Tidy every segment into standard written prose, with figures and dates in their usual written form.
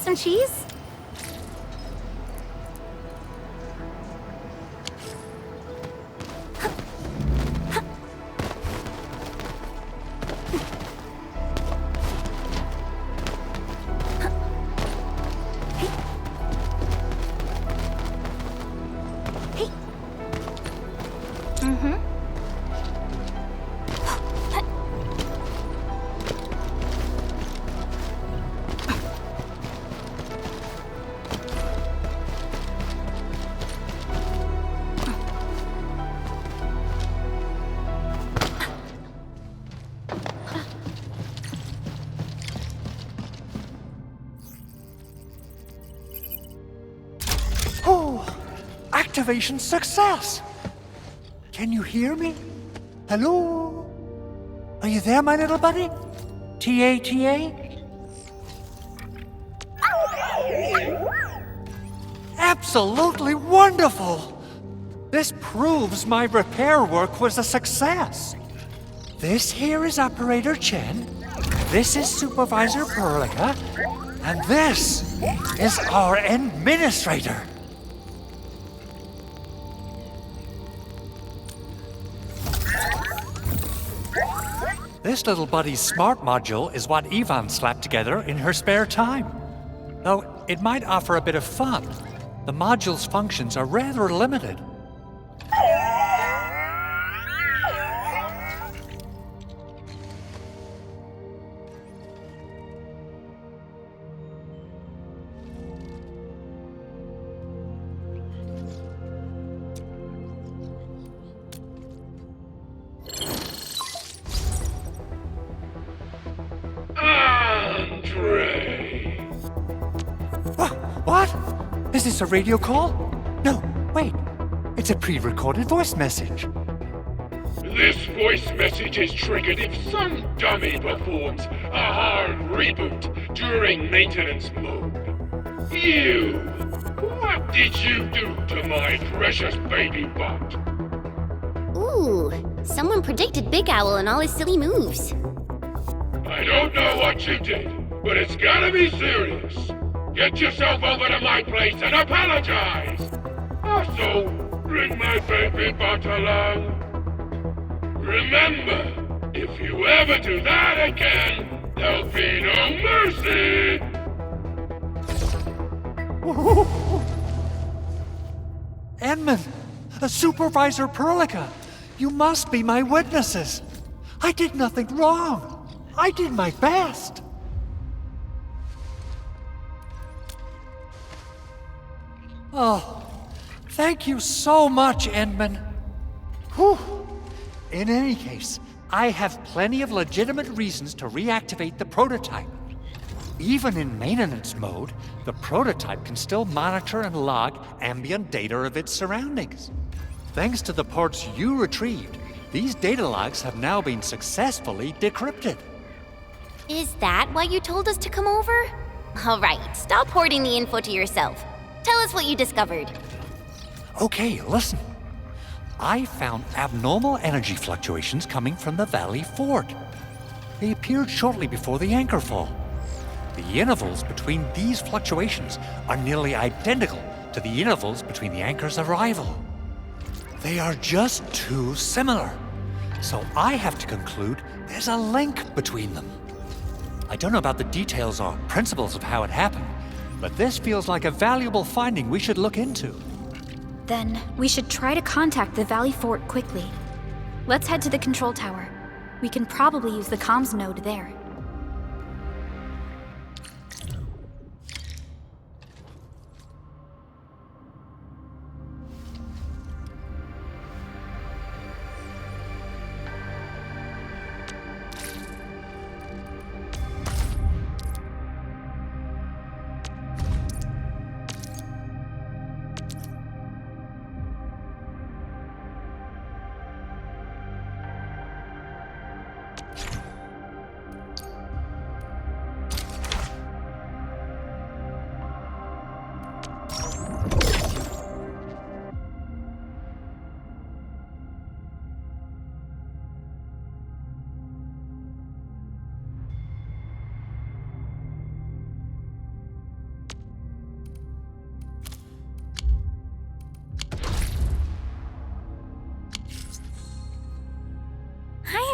some cheese? Activation success! Can you hear me? Hello? Are you there, my little buddy? T-A-T-A? Absolutely wonderful! This proves my repair work was a success. This here is Operator Chen, this is Supervisor Perlica, and this is our Endministrator. This little buddy's smart module is what Yvonne slapped together in her spare time. Though it might offer a bit of fun, the module's functions are rather limited. What? Is this a radio call? No, wait. It's a pre-recorded voice message. This voice message is triggered if some dummy performs a hard reboot during maintenance mode. You! What did you do to my precious baby bot? Ooh, someone predicted Big Owl and all his silly moves. I don't know what you did, but it's gotta be serious. Get yourself over to my place and apologize! Also, bring my baby bot along. Remember, if you ever do that again, there'll be no mercy! Edmund, Supervisor Perlica, you must be my witnesses. I did nothing wrong. I did my best. Oh, thank you so much, Edmund. Whew. In any case, I have plenty of legitimate reasons to reactivate the prototype. Even in maintenance mode, the prototype can still monitor and log ambient data of its surroundings. Thanks to the parts you retrieved, these data logs have now been successfully decrypted. Is that why you told us to come over? All right, stop hoarding the info to yourself. Tell us what you discovered. Okay, listen. I found abnormal energy fluctuations coming from the Valley Fort. They appeared shortly before the anchor fall. The intervals between these fluctuations are nearly identical to the intervals between the anchor's arrival. They are just too similar. So I have to conclude there's a link between them. I don't know about the details or principles of how it happened, but this feels like a valuable finding we should look into. Then we should try to contact the Valley Fort quickly. Let's head to the control tower. We can probably use the comms node there.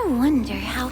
wonder how...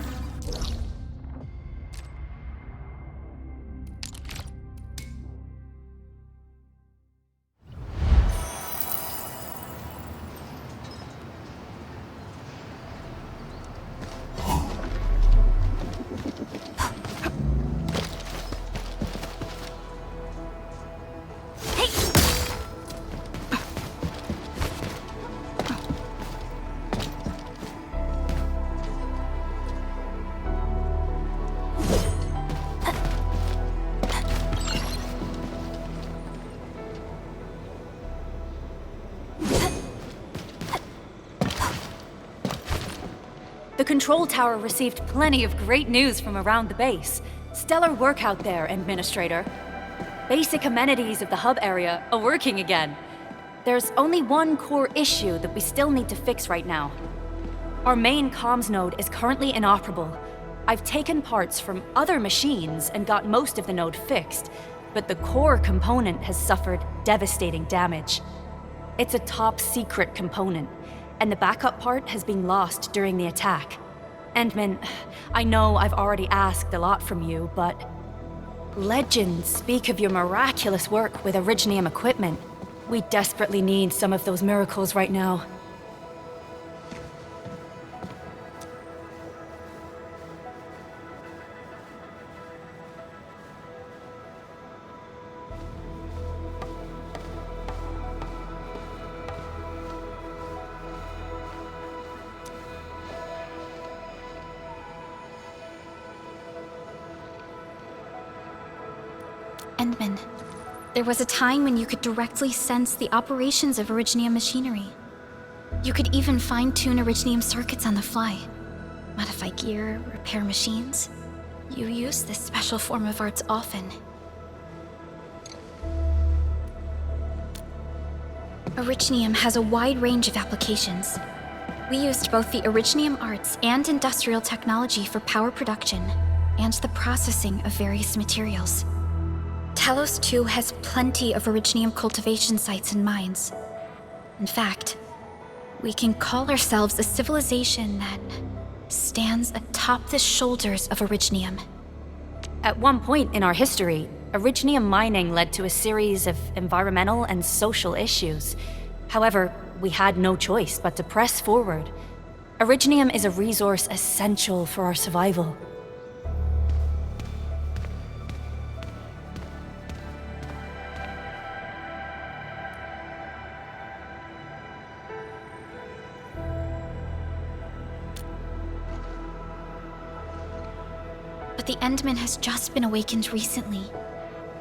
The control tower received plenty of great news from around the base. Stellar work out there, Endministrator. Basic amenities of the hub area are working again. There's only one core issue that we still need to fix right now. Our main comms node is currently inoperable. I've taken parts from other machines and got most of the node fixed, but the core component has suffered devastating damage. It's a top-secret component, and the backup part has been lost during the attack. Endman, I know I've already asked a lot from you, but legends speak of your miraculous work with Originium equipment. We desperately need some of those miracles right now. Endman, there was a time when you could directly sense the operations of Originium machinery. You could even fine-tune Originium circuits on the fly, modify gear, repair machines. You use this special form of arts often. Originium has a wide range of applications. We used both the Originium arts and industrial technology for power production and the processing of various materials. Talos-II has plenty of Originium cultivation sites and mines. In fact, we can call ourselves a civilization that stands atop the shoulders of Originium. At one point in our history, Originium mining led to a series of environmental and social issues. However, we had no choice but to press forward. Originium is a resource essential for our survival. But the Endman has just been awakened recently,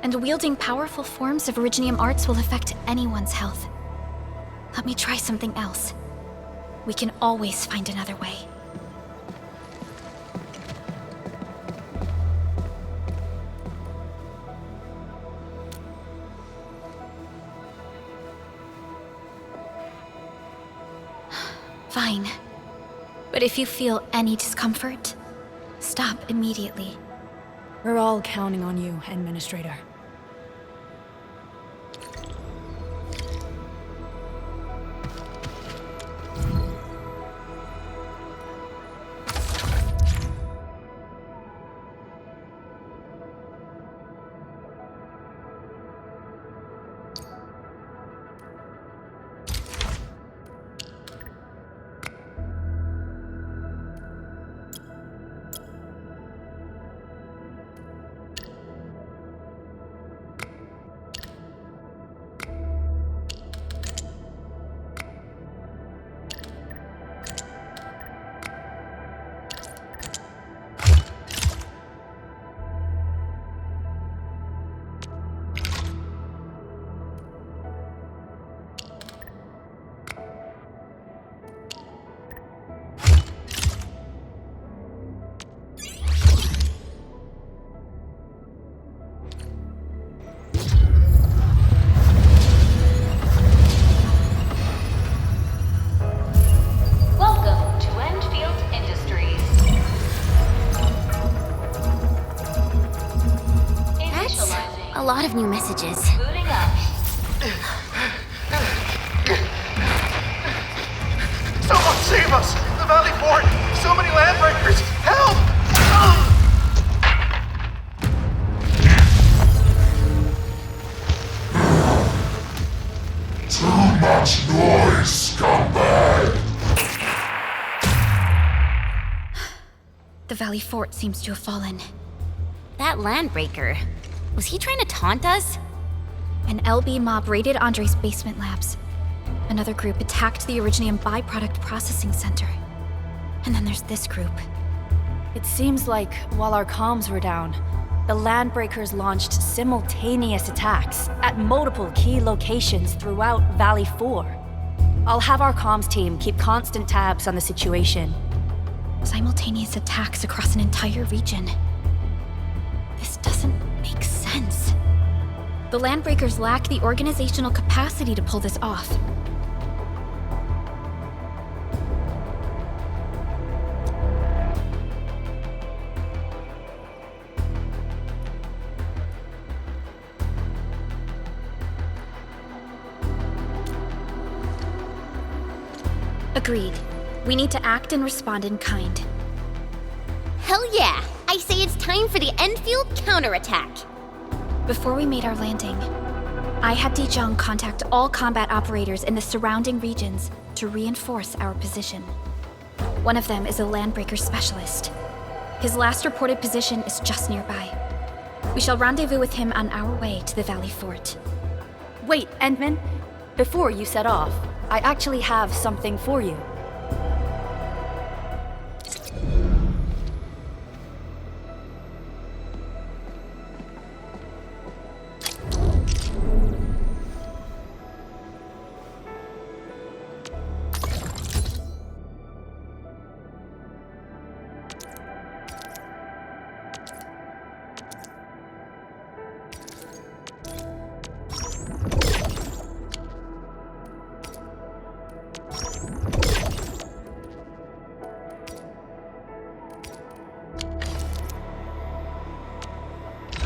and wielding powerful forms of Originium arts will affect anyone's health. Let me try something else. We can always find another way. Fine. But if you feel any discomfort, stop immediately. We're all counting on you, Endministrator. Welcome to Endfield Industries. That's a lot of new messages. Booting up. Someone save us! The Valley Fort! So many landbreakers! Help! Too much noise, scumbag! The Valley Fort seems to have fallen. That landbreaker. Was he trying to taunt us? An LB mob raided Andre's basement labs. Another group attacked the Originium byproduct processing center. And then there's this group. It seems like while our comms were down, the Landbreakers launched simultaneous attacks at multiple key locations throughout Valley 4. I'll have our comms team keep constant tabs on the situation. Simultaneous attacks across an entire region. This doesn't make sense. The Landbreakers lack the organizational capacity to pull this off. Agreed. We need to act and respond in kind. Hell yeah! I say it's time for the Endfield counterattack. Before we made our landing, I had Dijong contact all combat operators in the surrounding regions to reinforce our position. One of them is a Landbreaker specialist. His last reported position is just nearby. We shall rendezvous with him on our way to the Valley Fort. Wait, Endman, before you set off, I actually have something for you.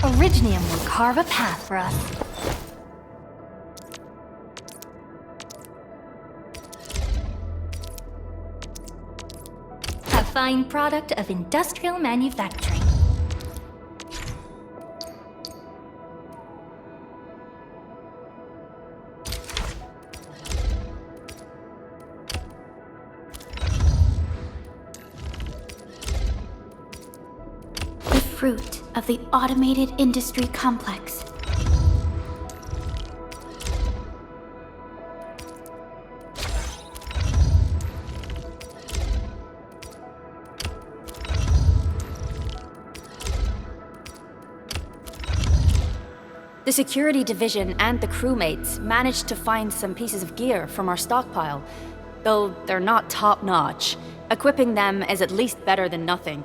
Originium will carve a path for us. A fine product of industrial manufacturing. The fruit of the automated industry complex. The security division and the crewmates managed to find some pieces of gear from our stockpile, though they're not top-notch. Equipping them is at least better than nothing.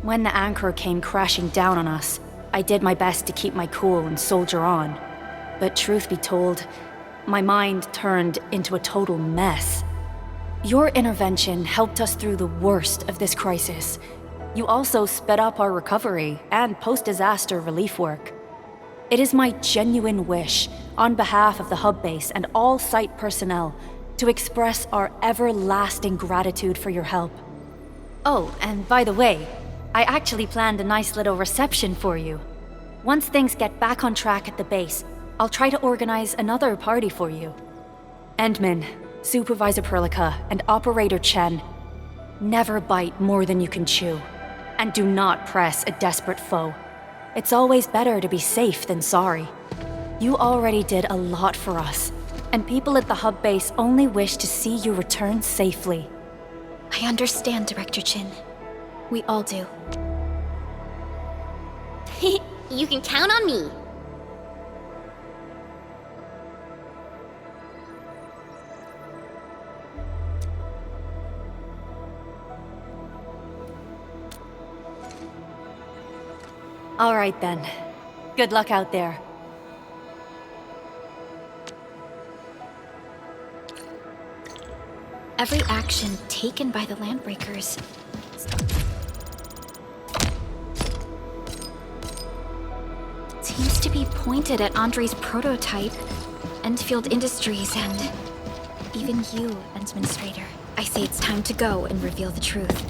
When the anchor came crashing down on us, I did my best to keep my cool and soldier on. But truth be told, my mind turned into a total mess. Your intervention helped us through the worst of this crisis. You also sped up our recovery and post-disaster relief work. It is my genuine wish, on behalf of the hub base and all site personnel, to express our everlasting gratitude for your help. Oh, and by the way, I actually planned a nice little reception for you. Once things get back on track at the base, I'll try to organize another party for you. Endman, Supervisor Perlica, and Operator Chen, never bite more than you can chew. And do not press a desperate foe. It's always better to be safe than sorry. You already did a lot for us, and people at the hub base only wish to see you return safely. I understand, Director Chin. We all do. You can count on me. All right then. Good luck out there. Every action taken by the Landbreakers seems to be pointed at Andre's prototype, Endfield Industries, and even you, Endministrator. I say it's time to go and reveal the truth.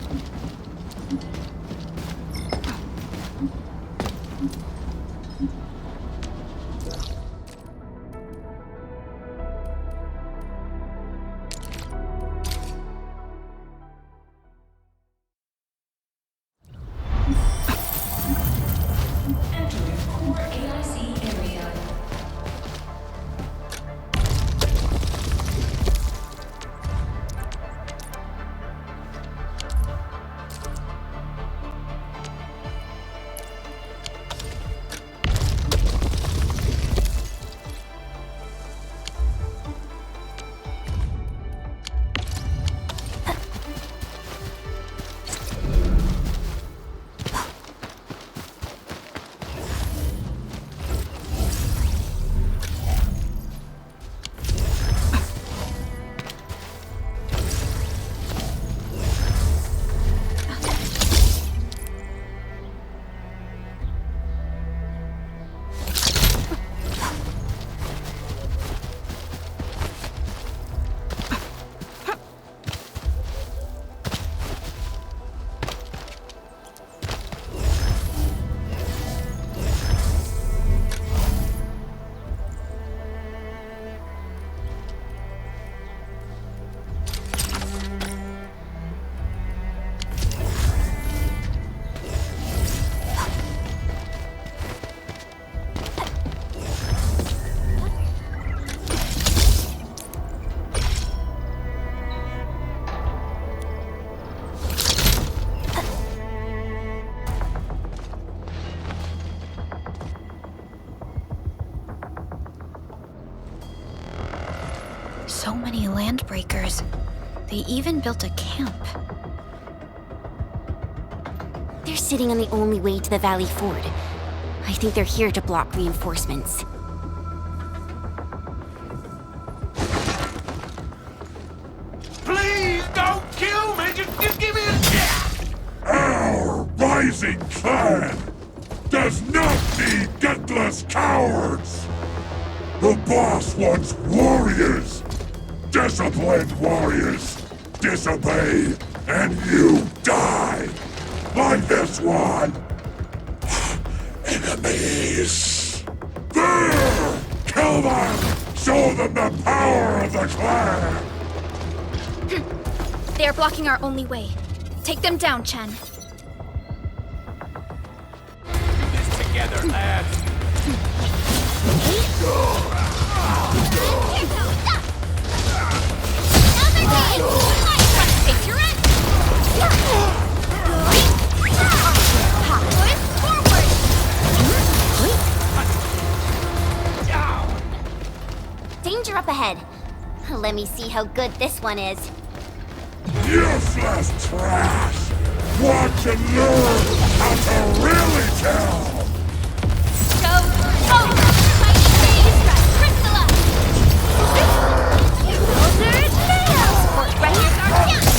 So many landbreakers. They even built a camp. They're sitting on the only way to the Valley Ford. I think they're here to block reinforcements. Please don't kill me! Just give me a chance! Our rising clan does not need gutless cowards! The boss wants warriors! Disciplined warriors! Disobey, and you die! Like this one! Enemies! There! Kill them! Show them the power of the clan! They are blocking our only way. Take them down, Chen. Do this together, lads! Danger up ahead. Let me see how good this one is. Useless trash! Watch and learn how to really tell! Go! Mighty Freeze! Crystalla! Builder Tails! Right here's our chance!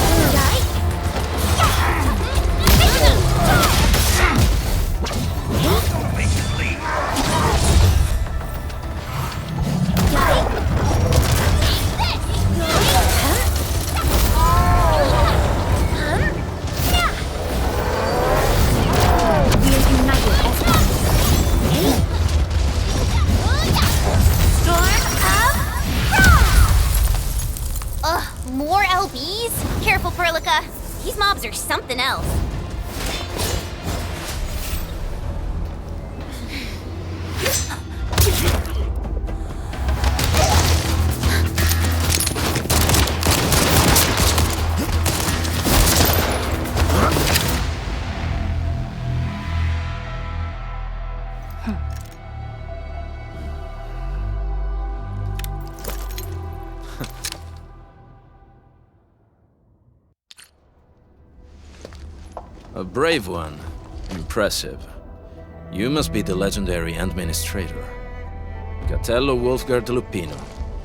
More LBs? Careful, Perlica. These mobs are something else. A brave one. Impressive. You must be the legendary Endministrator. Catello Wolfgard Lupino,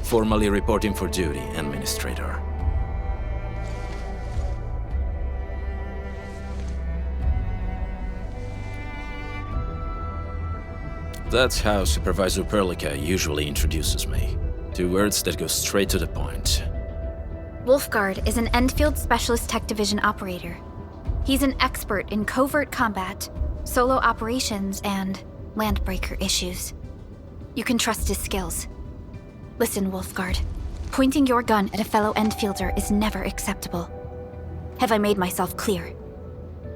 formally reporting for duty, Endministrator. That's how Supervisor Perlica usually introduces me. 2 words that go straight to the point. Wolfguard is an Endfield Specialist Tech Division operator. He's an expert in covert combat, solo operations, and landbreaker issues. You can trust his skills. Listen, Wolfguard. Pointing your gun at a fellow Endfielder is never acceptable. Have I made myself clear?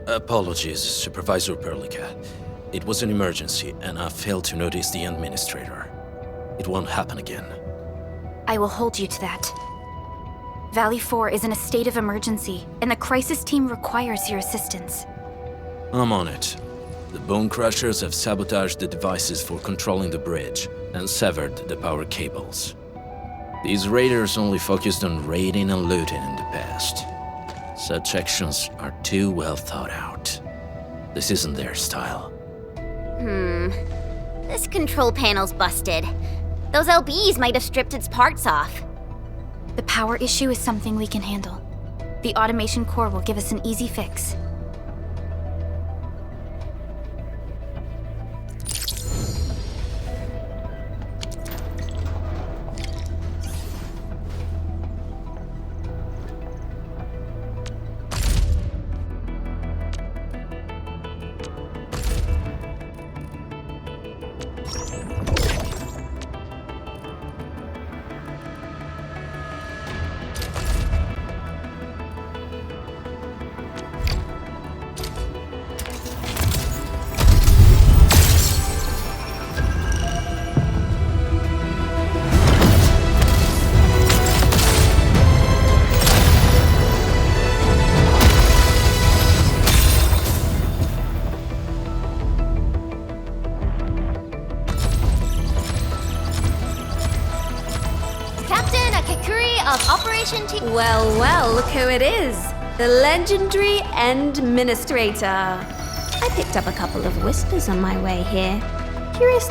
Apologies, Supervisor Perlica. It was an emergency, and I failed to notice the Endministrator. It won't happen again. I will hold you to that. Valley 4 is in a state of emergency, and the crisis team requires your assistance. I'm on it. The Bone Crushers have sabotaged the devices for controlling the bridge and severed the power cables. These raiders only focused on raiding and looting in the past. Such actions are too well thought out. This isn't their style. This control panel's busted. Those LBs might have stripped its parts off. The power issue is something we can handle. The automation core will give us an easy fix. Well, look who it is. The legendary Endministrator. I picked up a couple of whispers on my way here. Curious...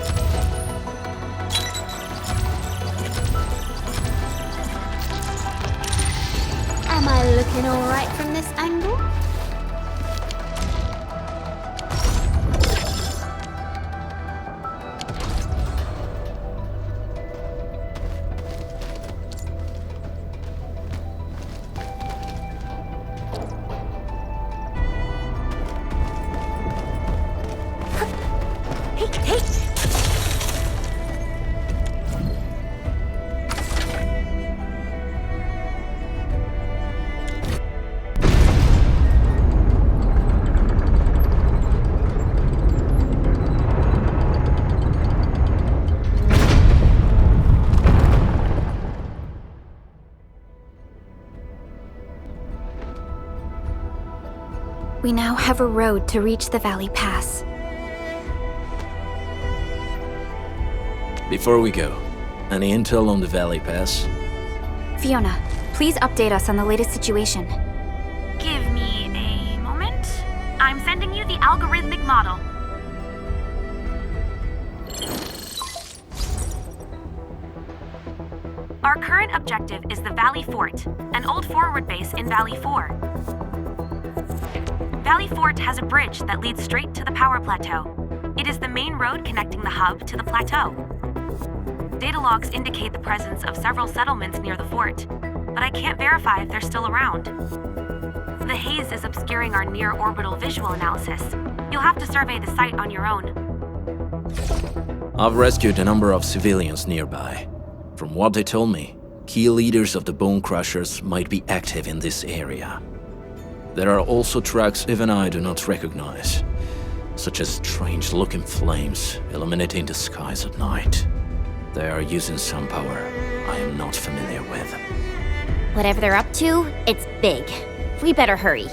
Am I looking alright from this angle? We now have a road to reach the Valley Pass. Before we go, any intel on the Valley Pass? Fiona, please update us on the latest situation. Give me a moment. I'm sending you the algorithmic model. Our current objective is the Valley Fort, an old forward base in Valley 4. Valley Fort has a bridge that leads straight to the power plateau. It is the main road connecting the hub to the plateau. Data logs indicate the presence of several settlements near the fort, but I can't verify if they're still around. The haze is obscuring our near-orbital visual analysis. You'll have to survey the site on your own. I've rescued a number of civilians nearby. From what they told me, key leaders of the Bone Crushers might be active in this area. There are also tracks even I do not recognize, such as strange-looking flames illuminating the skies at night. They are using some power I am not familiar with. Whatever they're up to, it's big. We better hurry.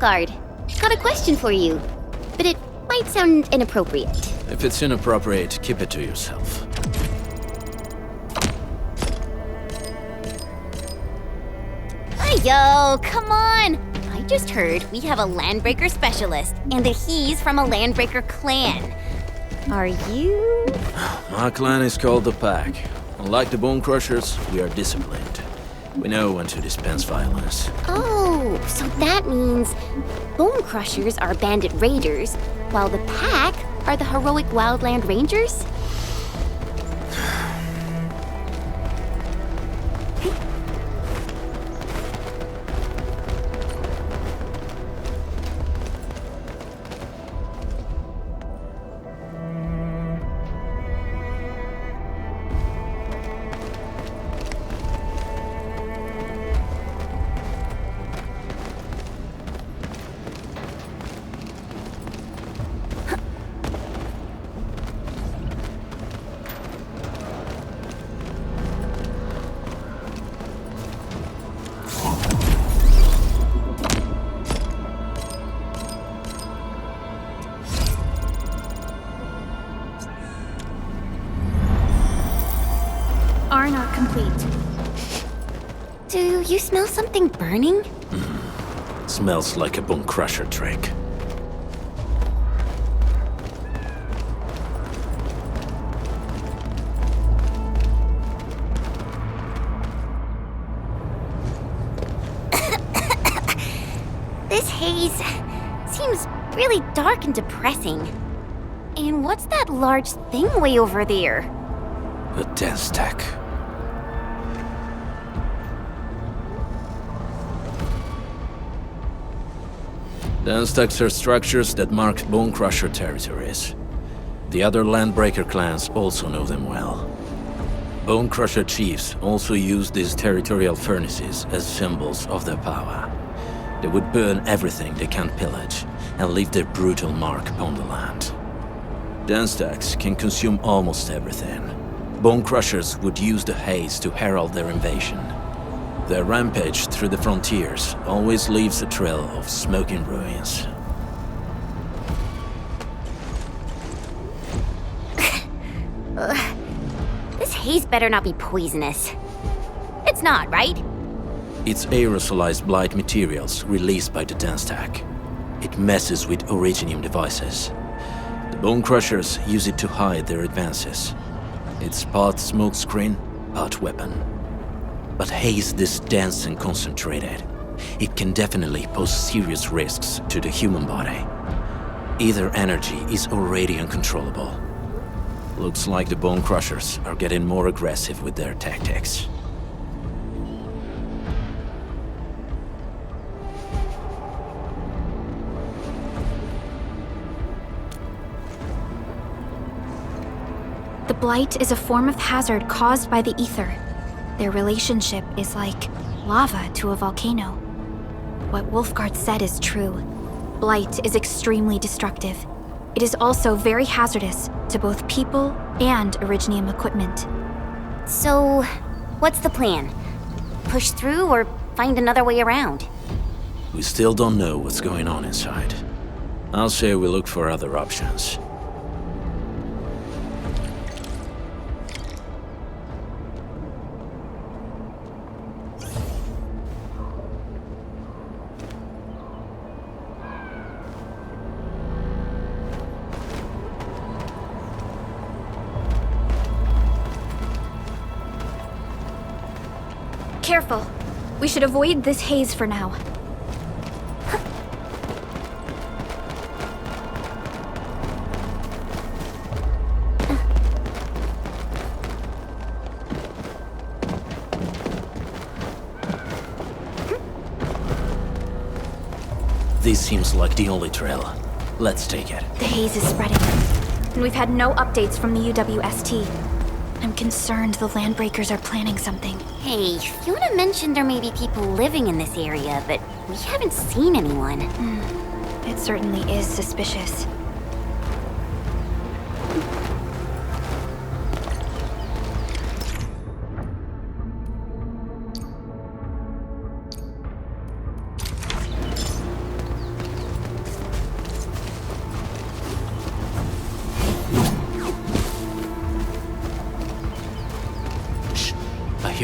Wolfguard. Got a question for you, but it might sound inappropriate. If it's inappropriate, keep it to yourself. Yo, come on! I just heard we have a Landbreaker specialist, and that he's from a Landbreaker clan. Are you? My clan is called the Pack. Unlike the Bone Crushers, we are disciplined. We know when to dispense violence. Oh, so that means Bone Crushers are bandit raiders, while the Pack are the heroic Wildland Rangers? Are not complete. Do you smell something burning? Smells like a Bone Crusher trick. This haze seems really dark and depressing. And what's that large thing way over there? A dense tech. Dense techs are structures that mark Bone Crusher territories. The other Landbreaker clans also know them well. Bone Crusher chiefs also use these territorial furnaces as symbols of their power. They would burn everything they can't pillage and leave their brutal mark upon the land. Dense techs can consume almost everything. Bone Crushers would use the haze to herald their invasion. Their rampage through the frontiers always leaves a trail of smoking ruins. This haze better not be poisonous. It's not, right? It's aerosolized blight materials released by the dense tech. It messes with originium devices. The Bone Crushers use it to hide their advances. It's part smokescreen, part weapon. But haze this dense and concentrated. It can definitely pose serious risks to the human body. Either energy is already uncontrollable. Looks like the Bone Crushers are getting more aggressive with their tactics. The blight is a form of hazard caused by the ether. Their relationship is like lava to a volcano. What Wolfguard said is true. Blight is extremely destructive. It is also very hazardous to both people and Originium equipment. So, what's the plan? Push through or find another way around? We still don't know what's going on inside. I'll say we look for other options. Careful. We should avoid this haze for now. This seems like the only trail. Let's take it. The haze is spreading, and we've had no updates from the UWST. I'm concerned the Landbreakers are planning something. Hey, Fiona mentioned there may be people living in this area, but we haven't seen anyone. It certainly is suspicious.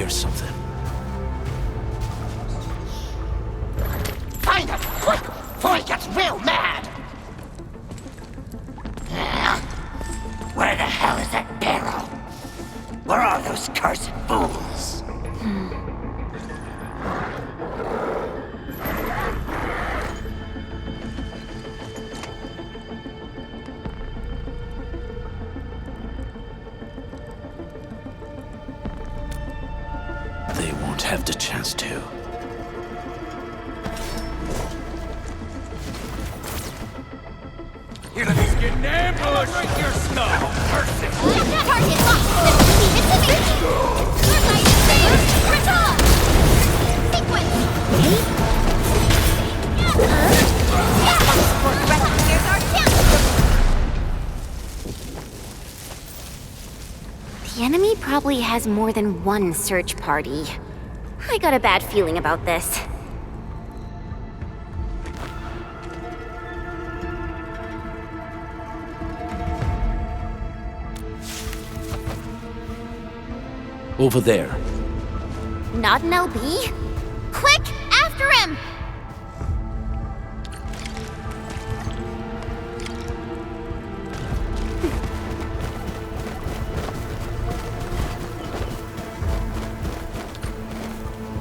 hear something. Find him, quick, before he gets real mad! Where the hell is that barrel? Where are those cursed fools? They won't have the chance to. You're getting ambushed! Right here, Snow! Mercy! Target locked! Let's leave it to me! Lightning phase! Retard! Sequence! Here's our chance! The enemy probably has more than one search party. I got a bad feeling about this. Over there. Not an LB? Quick, after him!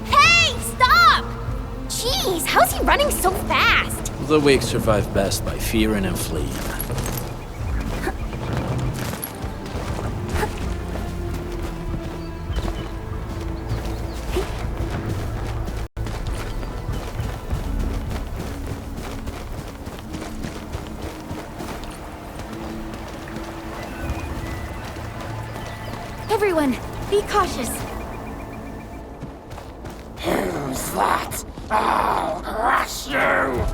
Hey, stop! Jeez, how's he running so fast? The weak survive best by fearing and fleeing. Everyone, be cautious. Who's that? I'll crush you!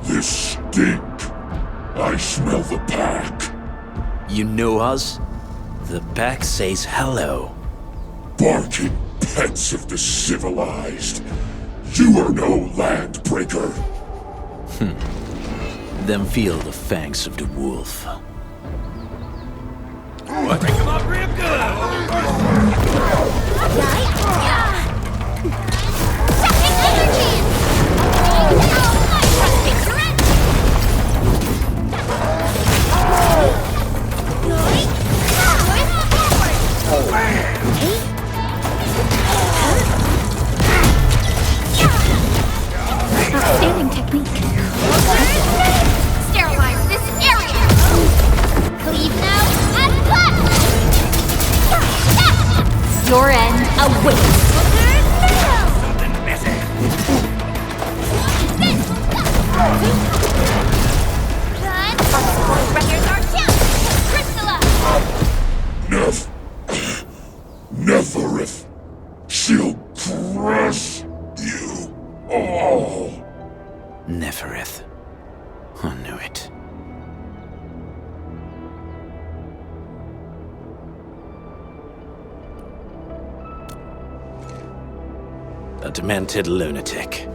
This stink. I smell the pack. You know us? The pack says hello. Barking pets of the civilized. You are no landbreaker. Then feel the fangs of the wolf. Take him up real good! Sucking energy! Outstanding technique. Sterilize this area! Cleave now and cut! Your end awaits. Something missing! Here's our chance! Crystalla! Neferith. She'll crush you all. Neferith. I knew it. A demented lunatic.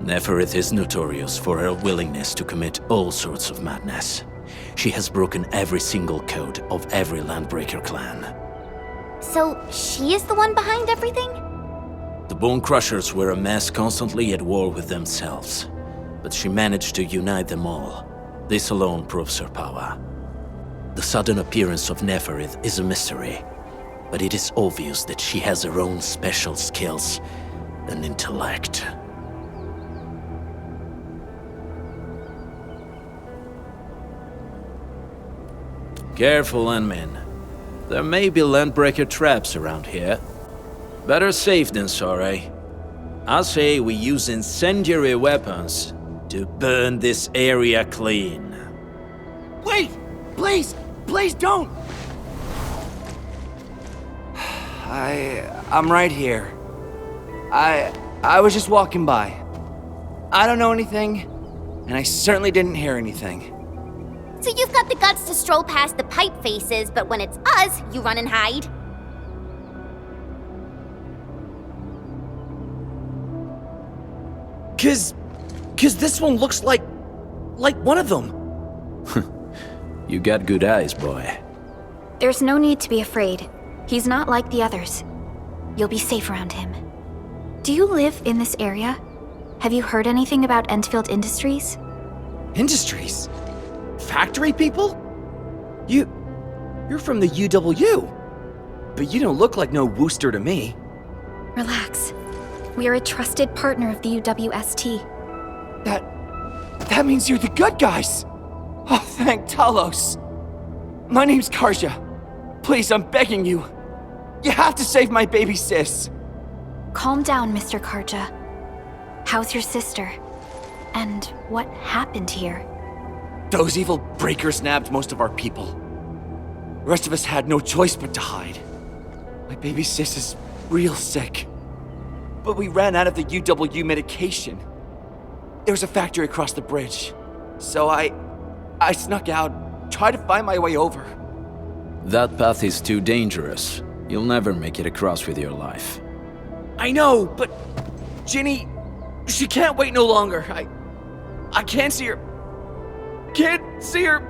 Neferith is notorious for her willingness to commit all sorts of madness. She has broken every single code of every Landbreaker clan. So, she is the one behind everything? The Bone Crushers were a mess constantly at war with themselves, but she managed to unite them all. This alone proves her power. The sudden appearance of Neferith is a mystery, but it is obvious that she has her own special skills and intellect. Careful, Enmin. There may be Landbreaker traps around here. Better safe than sorry. I say we use incendiary weapons to burn this area clean. Wait! Please! Please don't! I'm right here. I was just walking by. I don't know anything, and I certainly didn't hear anything. So you've got the guts to stroll past the pipe faces, but when it's us, you run and hide? Cause this one looks like one of them. You got good eyes, boy. There's no need to be afraid. He's not like the others. You'll be safe around him. Do you live in this area? Have you heard anything about Endfield Industries? Industries? Factory people? You're from the UW. But you don't look like no Wooster to me. Relax. We are a trusted partner of the UWST. That means you're the good guys! Oh, thank Talos! My name's Karja. Please, I'm begging you. You have to save my baby sis. Calm down, Mr. Karja. How's your sister? And what happened here? Those evil breakers nabbed most of our people. The rest of us had no choice but to hide. My baby sis is real sick. But we ran out of the UW medication. There was a factory across the bridge. So I snuck out, tried to find my way over. That path is too dangerous. You'll never make it across with your life. I know, but Ginny, she can't wait no longer. I can't see her. Can't see her.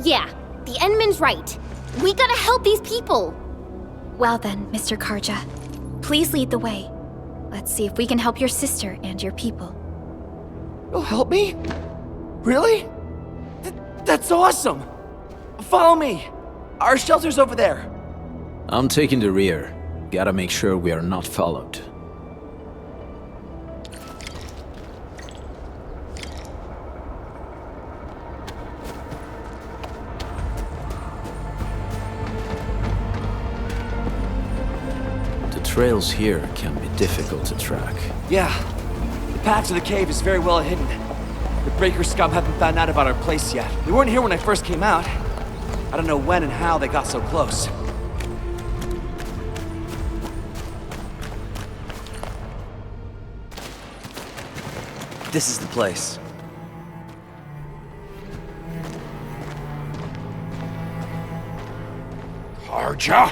Yeah, the Endman's right. We gotta help these people. Well then, Mr. Karja, please lead the way. Let's see if we can help your sister and your people. You'll help me? Really? That's awesome! Follow me! Our shelter's over there. I'm taking the rear. Gotta make sure we are not followed. The trails here can be difficult to track. Yeah. The path to the cave is very well hidden. The Breaker scum haven't found out about our place yet. They weren't here when I first came out. I don't know when and how they got so close. This is the place. Karja?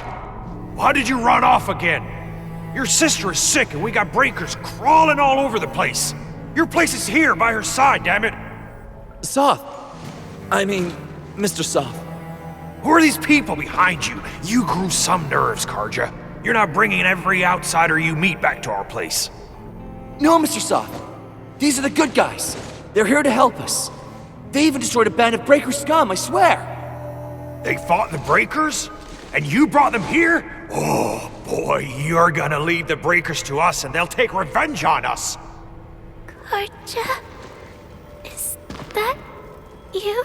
Why did you run off again? Your sister is sick and we got breakers crawling all over the place. Your place is here by her side, damn it. Soth. I mean, Mr. Soth. Who are these people behind you? You grew some nerves, Karja. You're not bringing every outsider you meet back to our place. No, Mr. Soth. These are the good guys. They're here to help us. They even destroyed a band of Breaker scum, I swear. They fought the Breakers? And you brought them here? Oh, boy, you're gonna lead the Breakers to us and they'll take revenge on us. Karja? Is that you?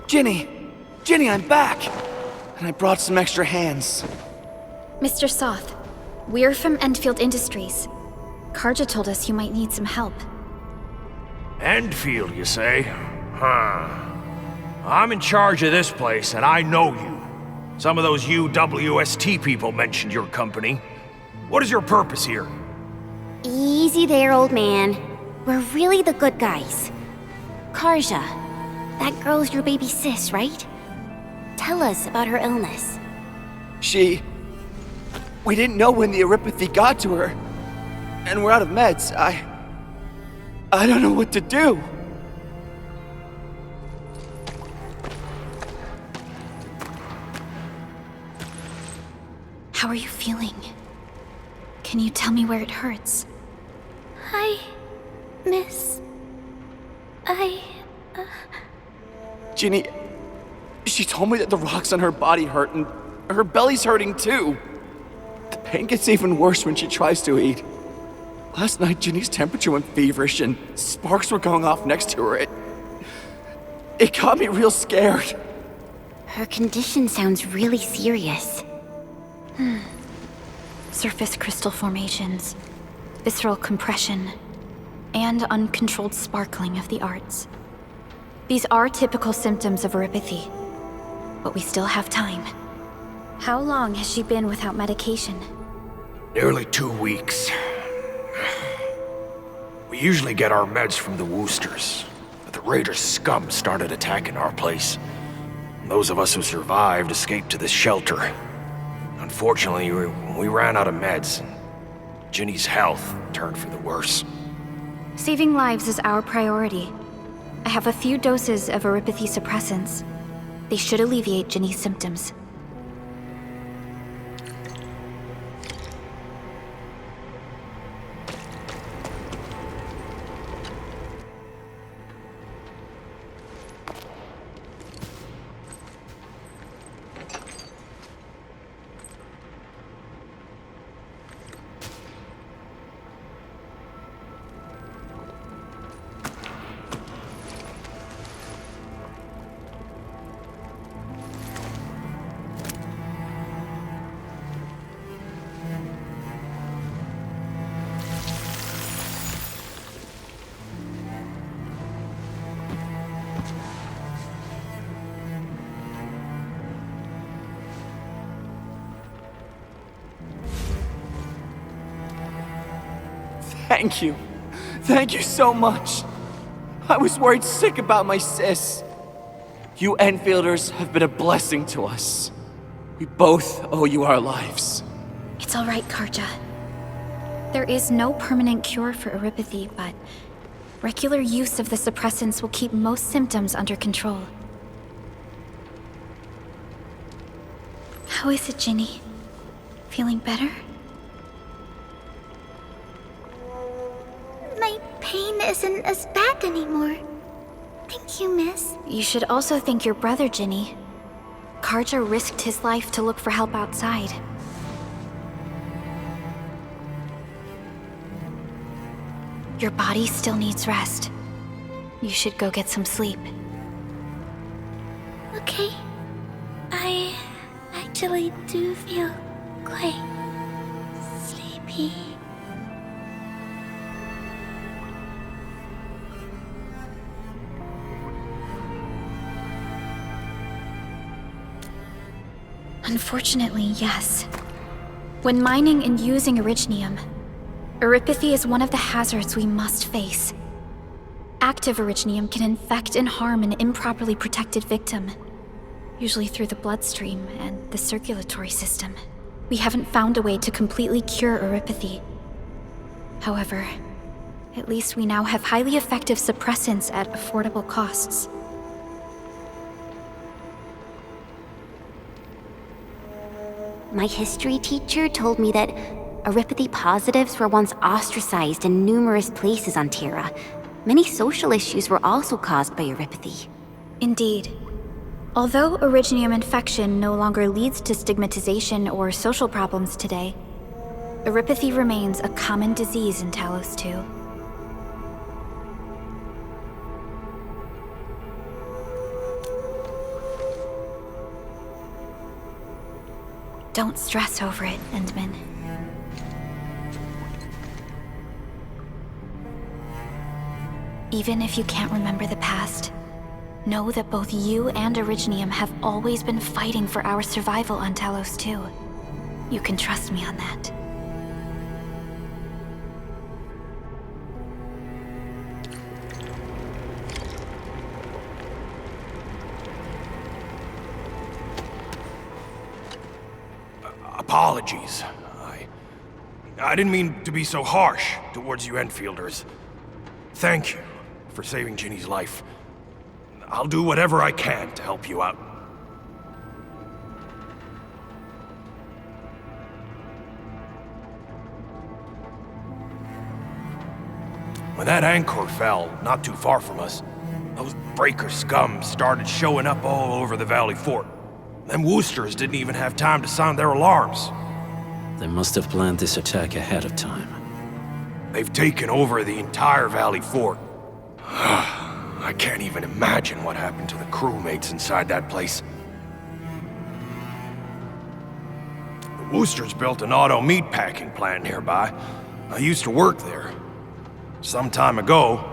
Ginny, I'm back. And I brought some extra hands. Mr. Soth, we're from Endfield Industries. Karja told us you might need some help. Endfield, you say? Huh. I'm in charge of this place, and I know you. Some of those UWST people mentioned your company. What is your purpose here? Easy there, old man. We're really the good guys. Karja, that girl's your baby sis, right? Tell us about her illness. We didn't know when the erypathy got to her. And we're out of meds. I don't know what to do. How are you feeling? Can you tell me where it hurts? Hi, miss. Ginny, she told me that the rocks on her body hurt and her belly's hurting too. The pain gets even worse when she tries to eat. Last night, Ginny's temperature went feverish and sparks were going off next to her. It got me real scared. Her condition sounds really serious. Surface crystal formations, visceral compression, and uncontrolled sparkling of the arts. These are typical symptoms of erypathy, but we still have time. How long has she been without medication? Nearly 2 weeks. We usually get our meds from the Woosters, but the Raiders' scum started attacking our place. Those of us who survived escaped to this shelter. Unfortunately, we ran out of meds, and Ginny's health turned for the worse. Saving lives is our priority. I have a few doses of Eripathy suppressants. They should alleviate Ginny's symptoms. Thank you. Thank you so much. I was worried sick about my sis. You Enfielders have been a blessing to us. We both owe you our lives. It's all right, Karja. There is no permanent cure for Eripathy, but regular use of the suppressants will keep most symptoms under control. How is it, Ginny? Feeling better? My pain isn't as bad anymore. Thank you, miss. You should also thank your brother, Ginny. Karja risked his life to look for help outside. Your body still needs rest. You should go get some sleep. Okay. I actually do feel quite sleepy. Unfortunately, yes. When mining and using Originium, Eripathy is one of the hazards we must face. Active Originium can infect and harm an improperly protected victim, usually through the bloodstream and the circulatory system. We haven't found a way to completely cure Eripathy. However, at least we now have highly effective suppressants at affordable costs. My history teacher told me that Eripathy positives were once ostracized in numerous places on Terra. Many social issues were also caused by Eripathy. Indeed. Although Originium infection no longer leads to stigmatization or social problems today, Eripathy remains a common disease in Talos-II. Don't stress over it, Endman. Even if you can't remember the past, know that both you and Originium have always been fighting for our survival on Talos-II. You can trust me on that. Apologies. I didn't mean to be so harsh towards you Enfielders. Thank you for saving Ginny's life. I'll do whatever I can to help you out. When that anchor fell not too far from us, those breaker scum started showing up all over the Valley Fort. Them Woosters didn't even have time to sound their alarms. They must have planned this attack ahead of time. They've taken over the entire Valley Fort. I can't even imagine what happened to the crewmates inside that place. The Woosters built an auto meatpacking plant nearby. I used to work there. Some time ago,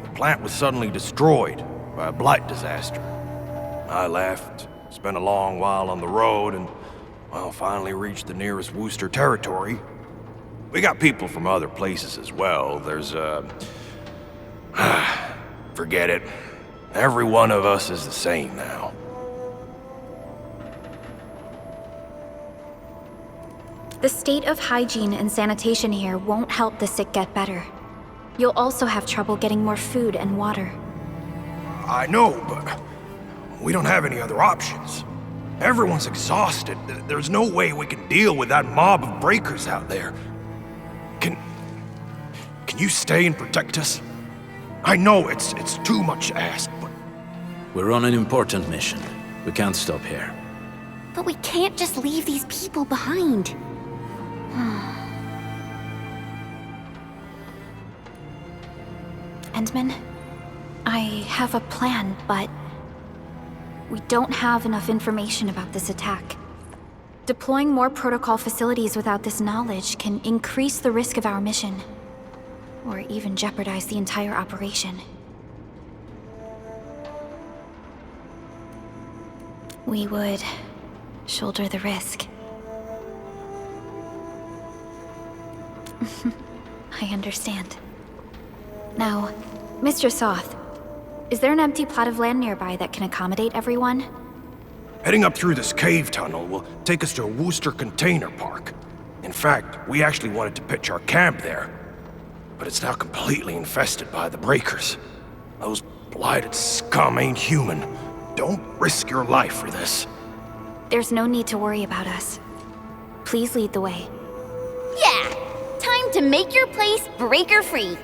the plant was suddenly destroyed by a blight disaster. I left, spent a long while on the road, and, well, finally reached the nearest Wooster territory. We got people from other places as well. There's, forget it. Every one of us is the same now. The state of hygiene and sanitation here won't help the sick get better. You'll also have trouble getting more food and water. I know, but we don't have any other options. Everyone's exhausted. There's no way we can deal with that mob of breakers out there. Can you stay and protect us? I know it's too much to ask, but... We're on an important mission. We can't stop here. But we can't just leave these people behind. Endman, I have a plan, but we don't have enough information about this attack. Deploying more protocol facilities without this knowledge can increase the risk of our mission, or even jeopardize the entire operation. We would shoulder the risk. I understand. Now, Mr. Soth, is there an empty plot of land nearby that can accommodate everyone? Heading up through this cave tunnel will take us to a Wooster container park. In fact, we actually wanted to pitch our camp there. But it's now completely infested by the breakers. Those blighted scum ain't human. Don't risk your life for this. There's no need to worry about us. Please lead the way. Yeah! Time to make your place breaker-free.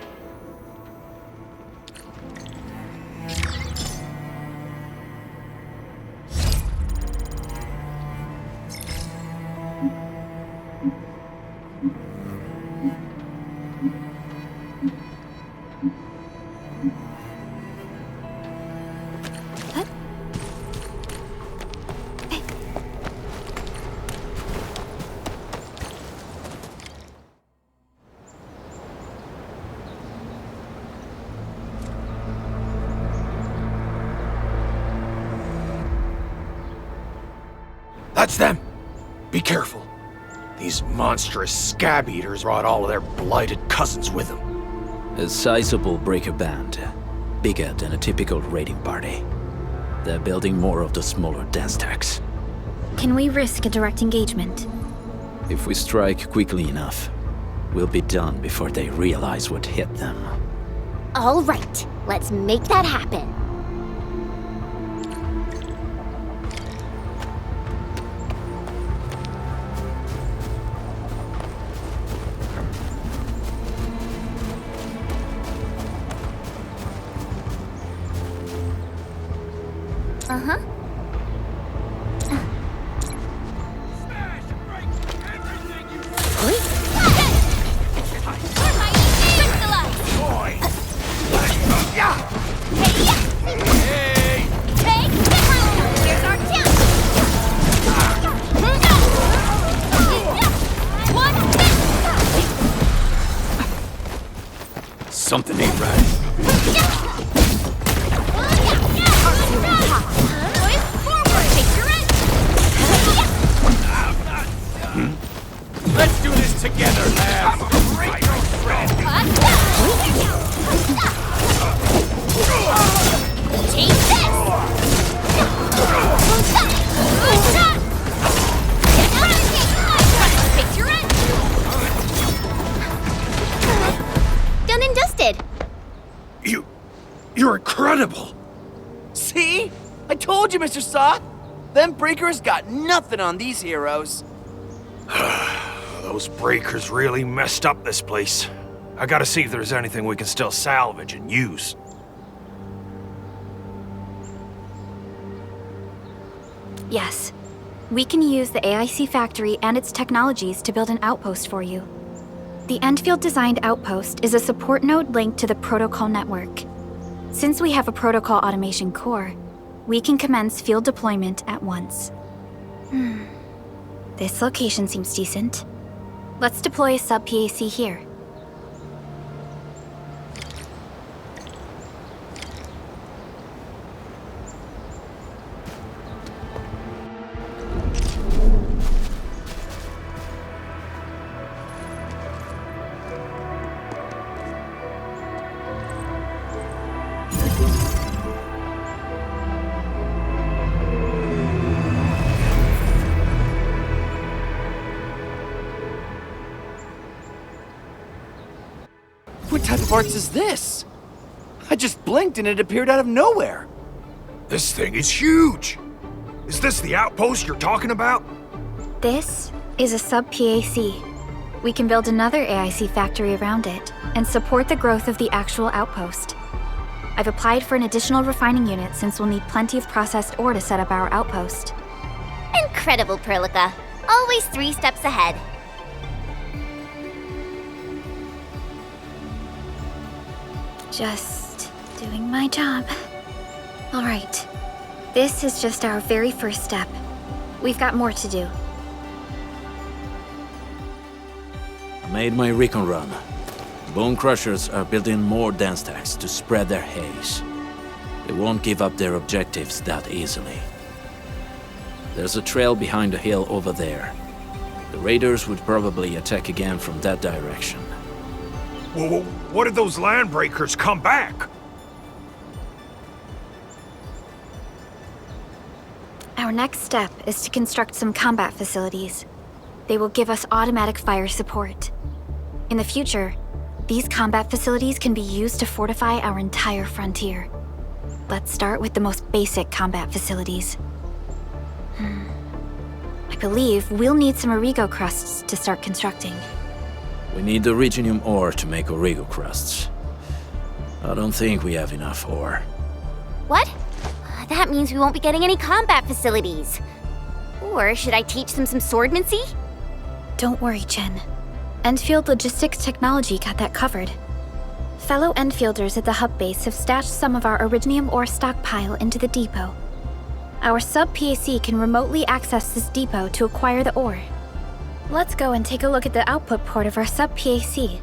That's them! Be careful. These monstrous scab eaters brought all of their blighted cousins with them. A sizable breaker band. Bigger than a typical raiding party. They're building more of the smaller dance tags. Can we risk a direct engagement? If we strike quickly enough, we'll be done before they realize what hit them. All right, let's make that happen. Uh-huh. Something ain't right. Let's do this together, lads! Take this! Picture it! Done and dusted. You're incredible! See? I told you, Mr. Soth! Them breakers got nothing on these heroes. Those breakers really messed up this place. I gotta see if there's anything we can still salvage and use. Yes. We can use the AIC factory and its technologies to build an outpost for you. The Endfield designed outpost is a support node linked to the protocol network. Since we have a protocol automation core, we can commence field deployment at once. This location seems decent. Let's deploy a sub-PAC here. What type of arts is this? I just blinked and it appeared out of nowhere. This thing is huge! Is this the outpost you're talking about? This is a sub-PAC. We can build another AIC factory around it and support the growth of the actual outpost. I've applied for an additional refining unit since we'll need plenty of processed ore to set up our outpost. Incredible, Perlica. Always 3 steps ahead. Just doing my job. All right. This is just our very first step. We've got more to do. I made my recon run. Bone Crushers are building more dance stacks to spread their haze. They won't give up their objectives that easily. There's a trail behind the hill over there. The raiders would probably attack again from that direction. Well, what if those landbreakers come back? Our next step is to construct some combat facilities. They will give us automatic fire support. In the future, these combat facilities can be used to fortify our entire frontier. Let's start with the most basic combat facilities. I believe we'll need some Origo crusts to start constructing. We need the Originium ore to make Origo crusts. I don't think we have enough ore. What? That means we won't be getting any combat facilities. Or should I teach them some swordmancy? Don't worry, Chen. Endfield Logistics Technology got that covered. Fellow Endfielders at the hub base have stashed some of our Originium ore stockpile into the depot. Our sub-PAC can remotely access this depot to acquire the ore. Let's go and take a look at the output port of our sub-PAC.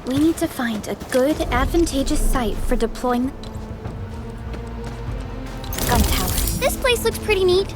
We need to find a good, advantageous site for deploying the gun tower. This place looks pretty neat.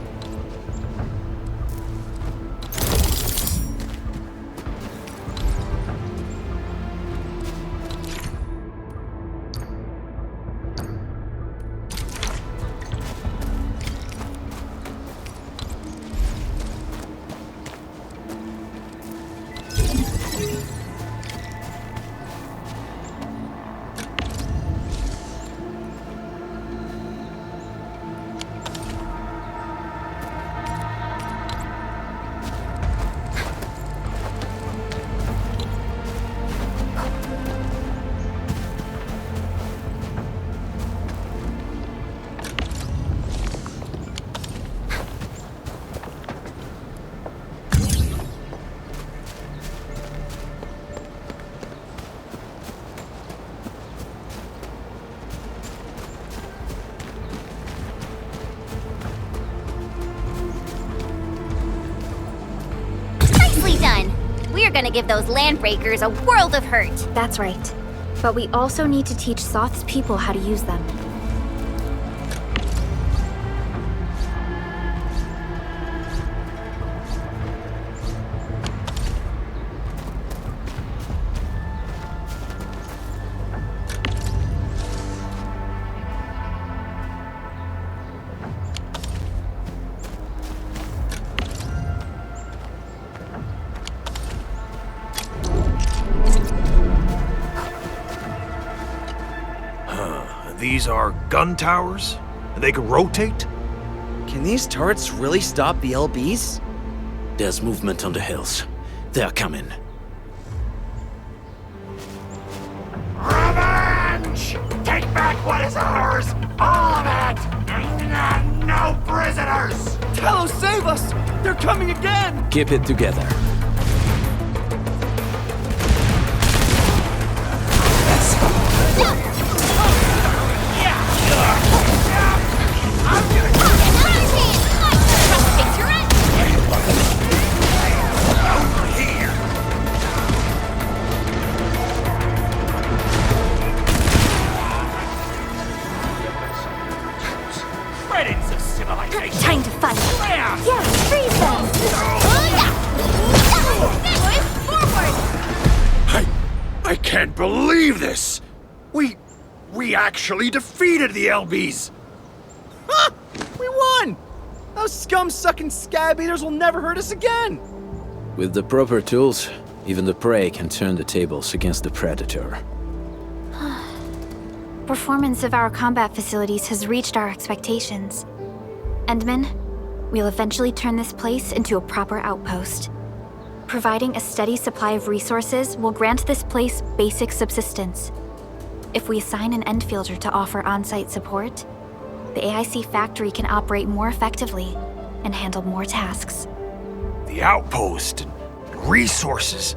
Nicely done! We're gonna give those landbreakers a world of hurt. That's right. But we also need to teach Soth's people how to use them. These are gun towers? They can rotate? Can these turrets really stop the LBs? There's movement on the hills. They're coming. Revenge! Take back what is ours! All of it! And no prisoners! Talos, save us! They're coming again! Keep it together. Credits of civilization! Time to fight! Yeah, freeze them! I can't believe this! We actually defeated the LBs! Ha! We won! Those scum-sucking scab eaters will never hurt us again! With the proper tools, even the prey can turn the tables against the predator. Performance of our combat facilities has reached our expectations. Endman, we'll eventually turn this place into a proper outpost. Providing a steady supply of resources will grant this place basic subsistence. If we assign an Endfielder to offer on-site support, the AIC factory can operate more effectively and handle more tasks. The outpost and resources.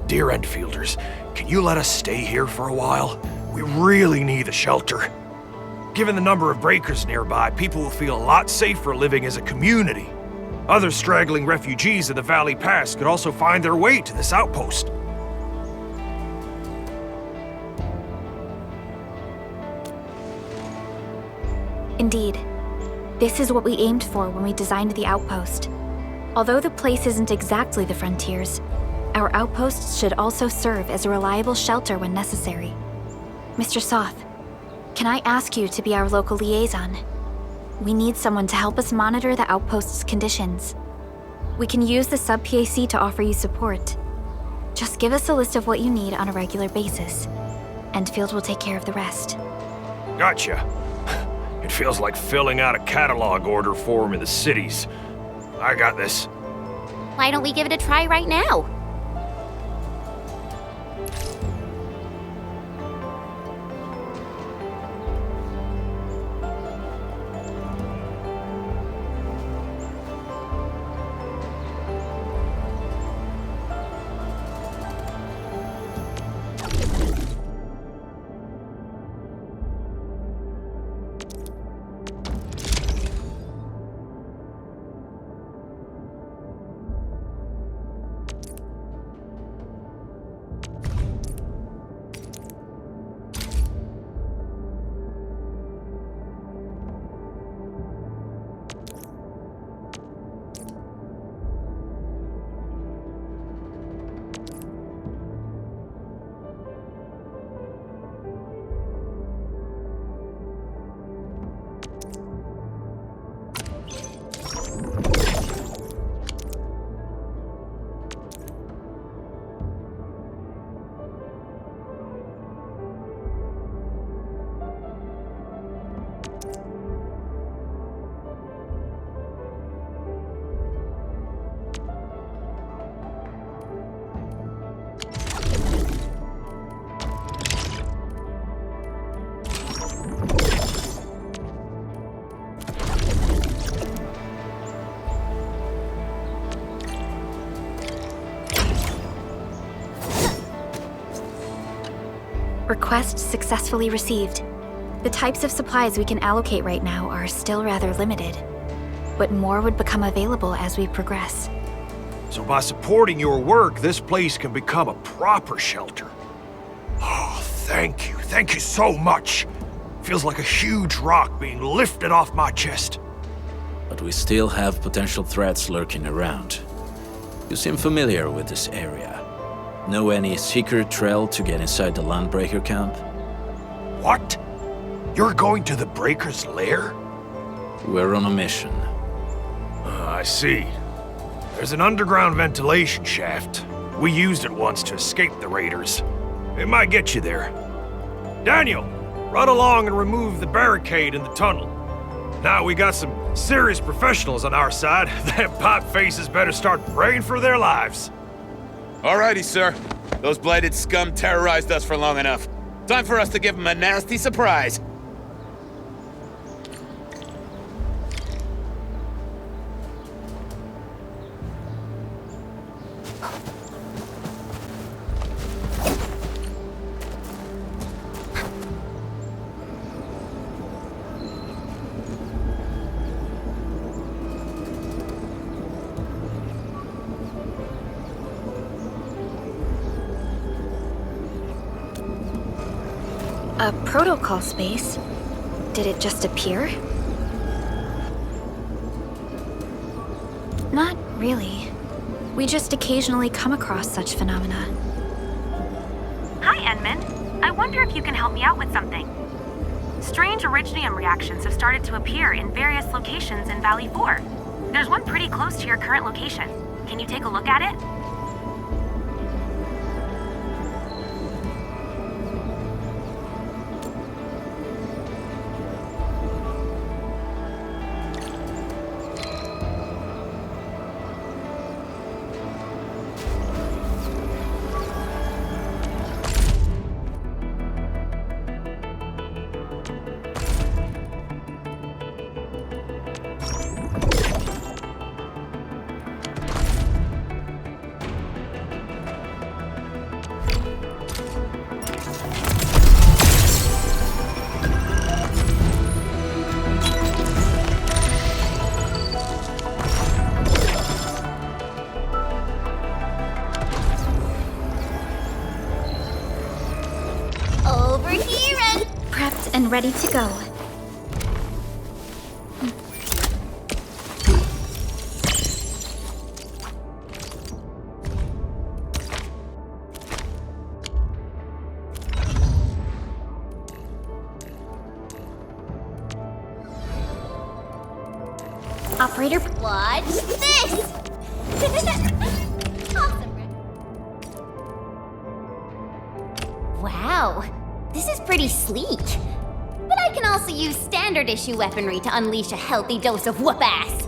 Dear Endfielders, can you let us stay here for a while? We really need the shelter. Given the number of breakers nearby, people will feel a lot safer living as a community. Other straggling refugees of the Valley Pass could also find their way to this outpost. Indeed. This is what we aimed for when we designed the outpost. Although the place isn't exactly the frontiers, our outposts should also serve as a reliable shelter when necessary. Mr. Soth, can I ask you to be our local liaison? We need someone to help us monitor the outpost's conditions. We can use the sub-PAC to offer you support. Just give us a list of what you need on a regular basis. Endfield will take care of the rest. Gotcha. It feels like filling out a catalog order form in the cities. I got this. Why don't we give it a try right now? Request successfully received. The types of supplies we can allocate right now are still rather limited, but more would become available as we progress. So by supporting your work, this place can become a proper shelter. Oh, thank you. Thank you so much. Feels like a huge rock being lifted off my chest. But we still have potential threats lurking around. You seem familiar with this area. Know any secret trail to get inside the Landbreaker camp? What? You're going to the Breaker's lair? We're on a mission. I see. There's an underground ventilation shaft. We used it once to escape the raiders. It might get you there. Daniel, run along and remove the barricade in the tunnel. Now we got some serious professionals on our side. Them pipe faces better start praying for their lives. Alrighty, sir. Those blighted scum terrorized us for long enough. Time for us to give them a nasty surprise. A protocol space? Did it just appear? Not really. We just occasionally come across such phenomena. Hi, Edmund. I wonder if you can help me out with something. Strange originium reactions have started to appear in various locations in Valley 4. There's one pretty close to your current location. Can you take a look at it? Over here and... Prepped and ready to go. Operator, Watch this! Awesome. Wow, this is pretty sleek. But I can also use standard issue weaponry to unleash a healthy dose of whoop-ass.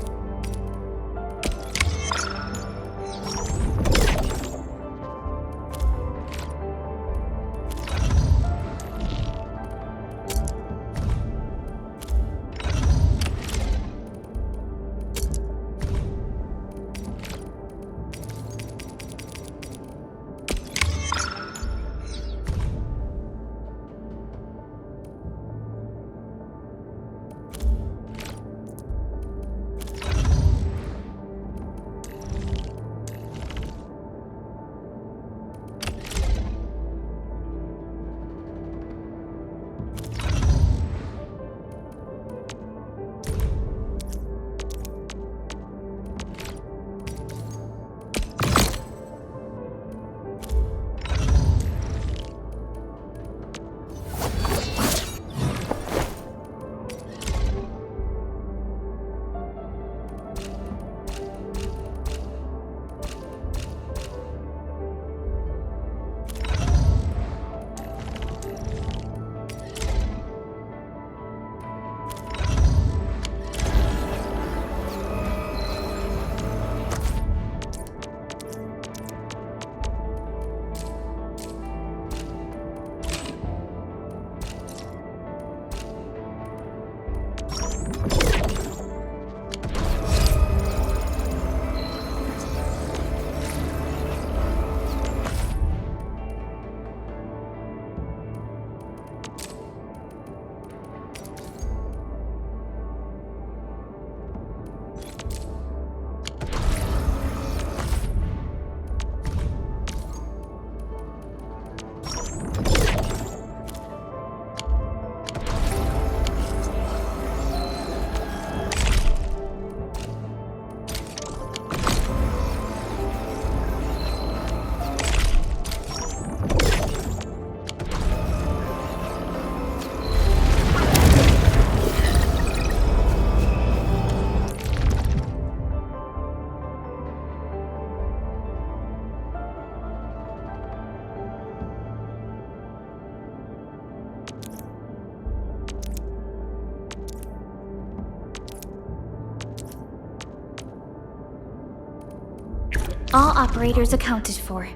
All operators accounted for.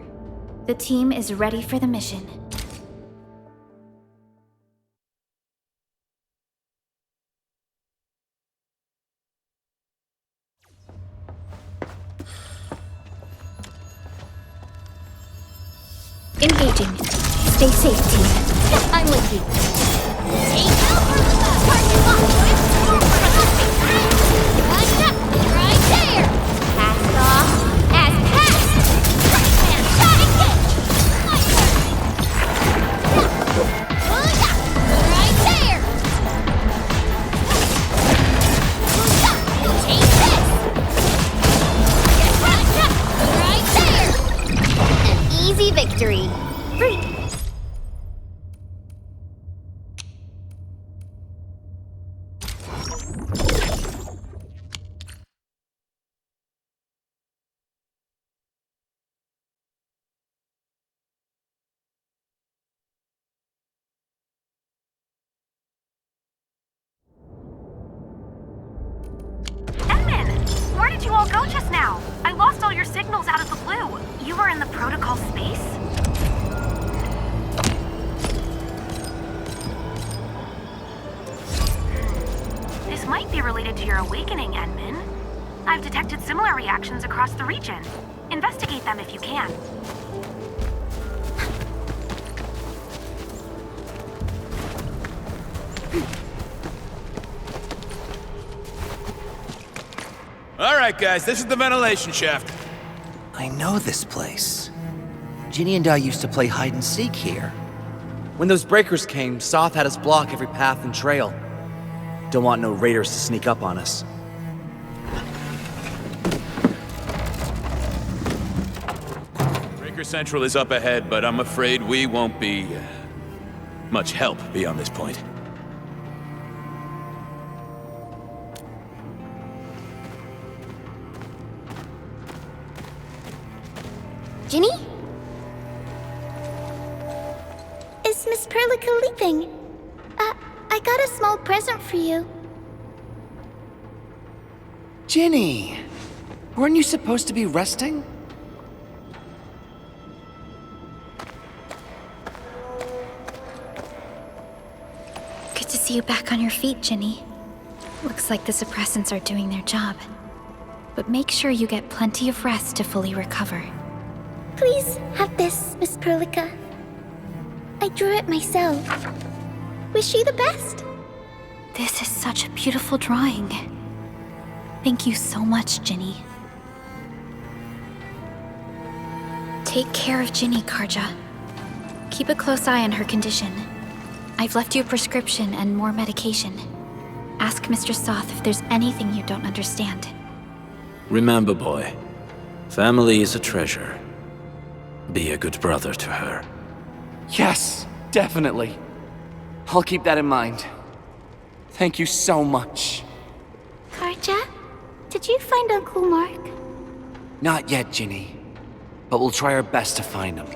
The team is ready for the mission. Engaging. Stay safe, team. I'm with you. Right there! Passed off as passed! Right hand shot again! My turn! Right there! Take this! Right there! An easy victory. Freak. Where did you all go just now? I lost all your signals out of the blue. You were in the protocol space? This might be related to your awakening, Edmund. I've detected similar reactions across the region. Investigate them if you can. All right, guys, this is the ventilation shaft. I know this place. Ginny and I used to play hide and seek here. When those breakers came, Soth had us block every path and trail. Don't want no raiders to sneak up on us. Breaker Central is up ahead, but I'm afraid we won't be much help beyond this point. Ginny? Is Miss Perlica leaving? I got a small present for you. Ginny! Weren't you supposed to be resting? Good to see you back on your feet, Ginny. Looks like the suppressants are doing their job. But make sure you get plenty of rest to fully recover. Please have this, Miss Perlica. I drew it myself. Wish you the best. This is such a beautiful drawing. Thank you so much, Ginny. Take care of Ginny, Karja. Keep a close eye on her condition. I've left you a prescription and more medication. Ask Mr. Soth if there's anything you don't understand. Remember, boy, family is a treasure. Be a good brother to her. Yes, definitely. I'll keep that in mind. Thank you so much. Karja, did you find Uncle Mark? Not yet, Ginny. But we'll try our best to find him.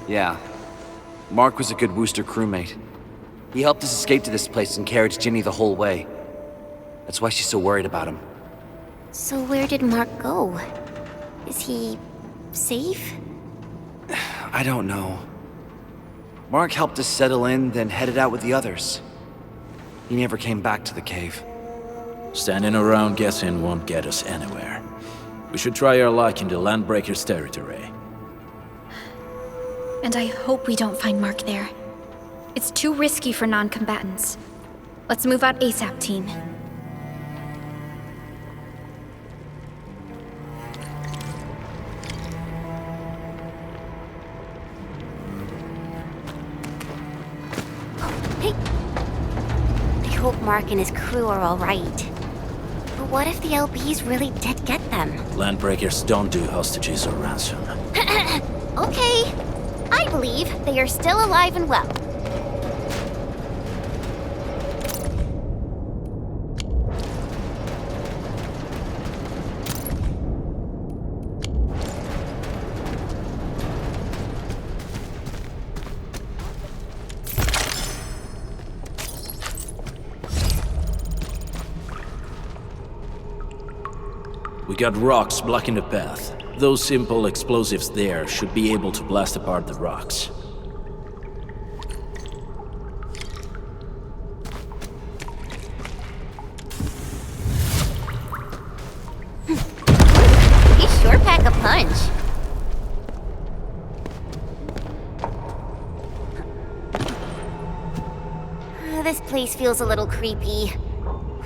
Yeah. Mark was a good Wooster crewmate. He helped us escape to this place and carried Ginny the whole way. That's why she's so worried about him. So where did Mark go? Is he safe? I don't know. Mark helped us settle in, then headed out with the others. He never came back to the cave. Standing around guessing won't get us anywhere. We should try our luck in the Landbreakers' territory. And I hope we don't find Mark there. It's too risky for non-combatants. Let's move out ASAP, team. Hey! I hope Mark and his crew are alright. But what if the LBs really did get them? Landbreakers don't do hostages or ransom. Okay. I believe they are still alive and well. We got rocks blocking the path. Those simple explosives there should be able to blast apart the rocks. You sure pack a punch. This place feels a little creepy.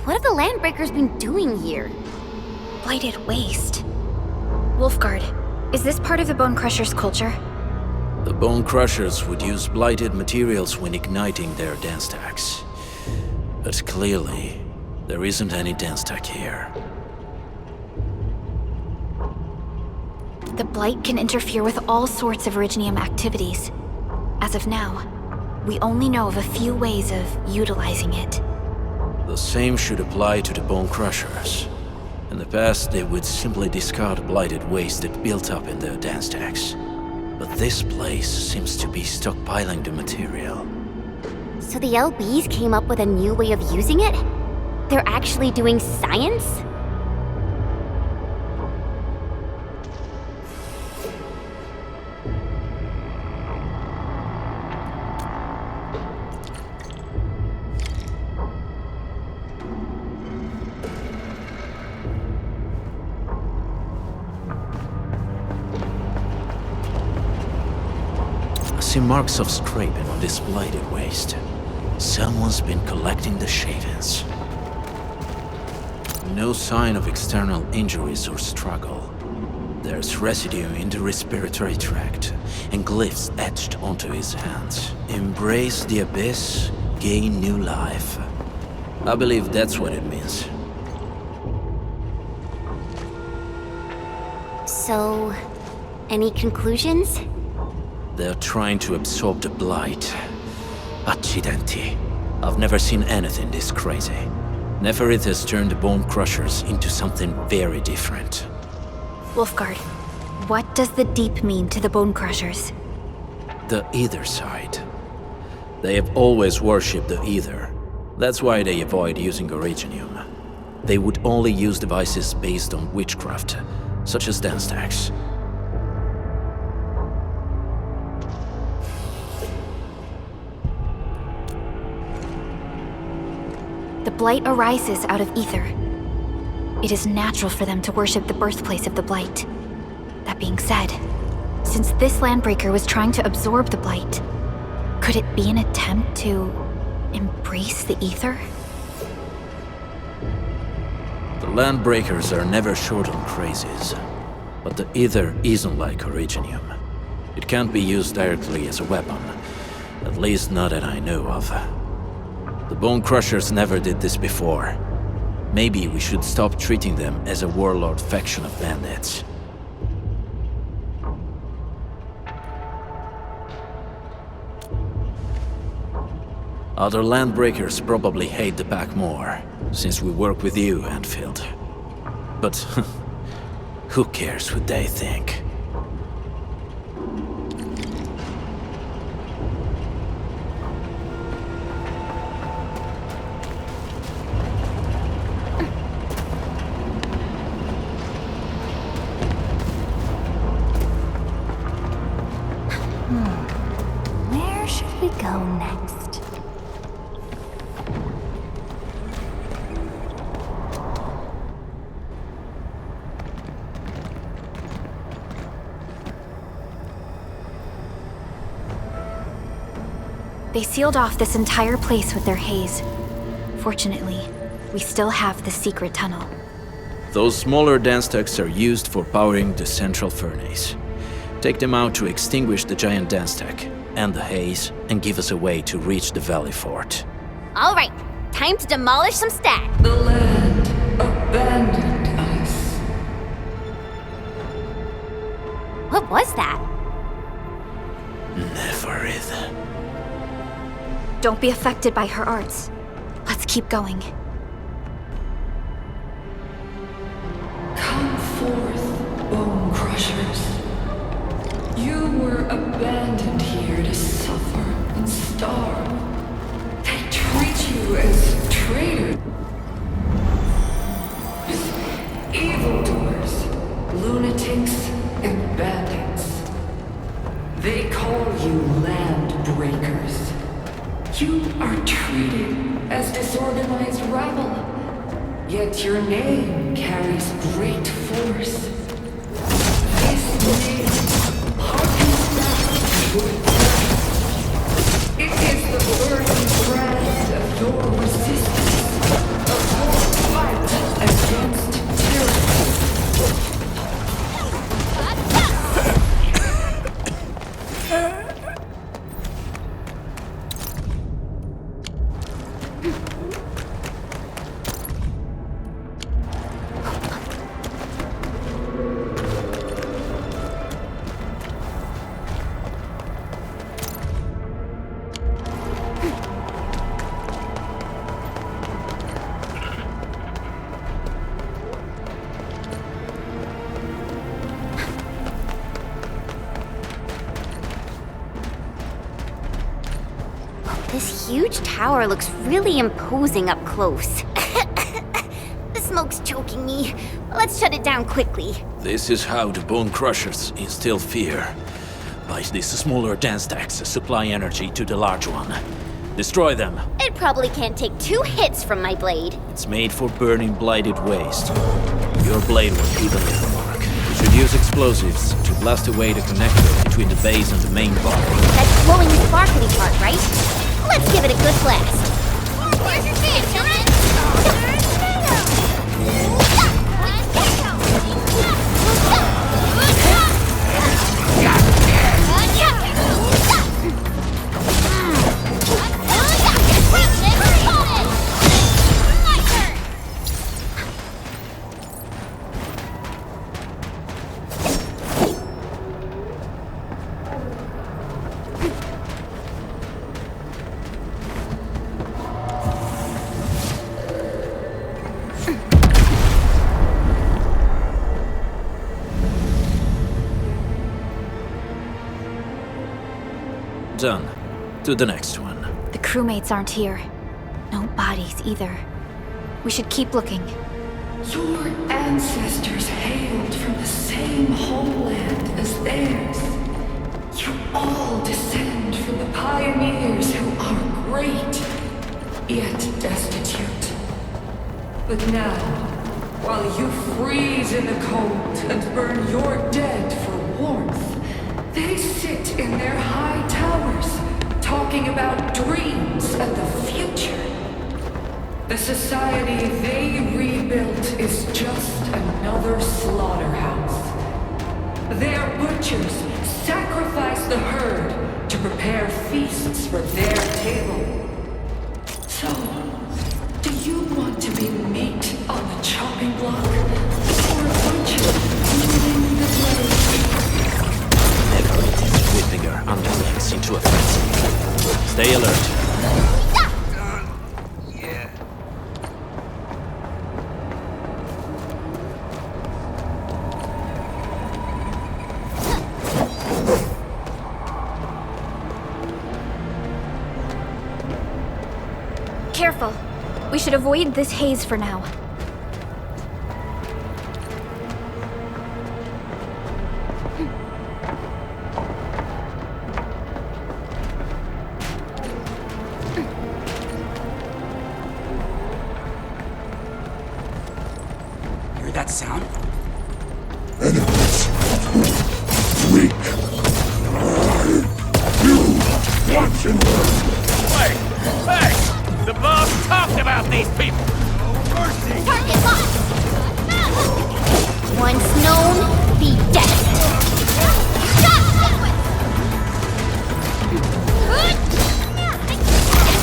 What have the Landbreakers been doing here? Blighted waste. Wolfguard, is this part of the Bone Crusher's culture? The Bone Crushers would use blighted materials when igniting their dance stacks. But clearly, there isn't any dance stack here. The Blight can interfere with all sorts of Originium activities. As of now, we only know of a few ways of utilizing it. The same should apply to the Bone Crushers. In the past, they would simply discard blighted waste that built up in their dance stacks. But this place seems to be stockpiling the material. So the LBs came up with a new way of using it? They're actually doing science? I see marks of scraping on this blighted waste. Someone's been collecting the shavings. No sign of external injuries or struggle. There's residue in the respiratory tract, and glyphs etched onto his hands. Embrace the abyss, gain new life. I believe that's what it means. So, any conclusions? They're trying to absorb the blight. Accidenti. I've never seen anything this crazy. Neferith has turned the Bone Crushers into something very different. Wolfguard, what does the Deep mean to the Bone Crushers? The Ether side. They have always worshipped the Ether. That's why they avoid using Originium. They would only use devices based on witchcraft, such as dance stacks. The Blight arises out of Ether. It is natural for them to worship the birthplace of the Blight. That being said, since this Landbreaker was trying to absorb the Blight, could it be an attempt to embrace the Ether? The Landbreakers are never short on crazes, but the Ether isn't like Originium. It can't be used directly as a weapon, at least not that I know of. The Bone Crushers never did this before. Maybe we should stop treating them as a warlord faction of bandits. Other Landbreakers probably hate the pack more, since we work with you, Endfield. But who cares what they think? Where should we go next? They sealed off this entire place with their haze. Fortunately, we still have the secret tunnel. Those smaller dance stacks are used for powering the central furnace. Take them out to extinguish the giant dance stack and the haze, and give us a way to reach the Valley Fort. All right, time to demolish some stacks. The land abandoned us. What was that? Neferith. Don't be affected by her arts. Let's keep going. Come forth, Bone Crushers. You were abandoned here to suffer and starve. They treat you as traitors, evildoers. lunatics and bandits. They call you land breakers. You are treated as disorganized rabble, yet your name carries great force. This name harkens back to your death. It is the burning brand of your resistance, of your fight against tyranny. This huge tower looks really imposing up close. The smoke's choking me. Let's shut it down quickly. This is how the Bone Crushers instill fear. By these smaller dance stacks supply energy to the large one. Destroy them. It probably can't take 2 hits from my blade. It's made for burning blighted waste. Your blade will do the little work. You should use explosives to blast away the connector between the base and the main body. That's glowing sparkly part, right? Let's give it a good blast. Where's your chance, Jordan? Done. To the next one. The crewmates aren't here. No bodies either. We should keep looking. Your ancestors hailed from the same homeland as theirs. You all descend from the pioneers who are great, yet destitute. But now, while you freeze in the cold and burn your dead for warmth, they sit in their high towers, talking about dreams and the future. The society they rebuilt is just another slaughterhouse. Their butchers sacrifice the herd to prepare feasts for their table. So, do you want to be meat on the chopping block, or a butcher wielding the blade? Never let it whipping our underlings into a frenzy. Stay alert. Careful. We should avoid this haze for now. Hear that sound? Enemies. Weak. You watch and learn. Hey! Hey! The boss talked about these people! Mercy! Target locked! Once known, be dead. Stop!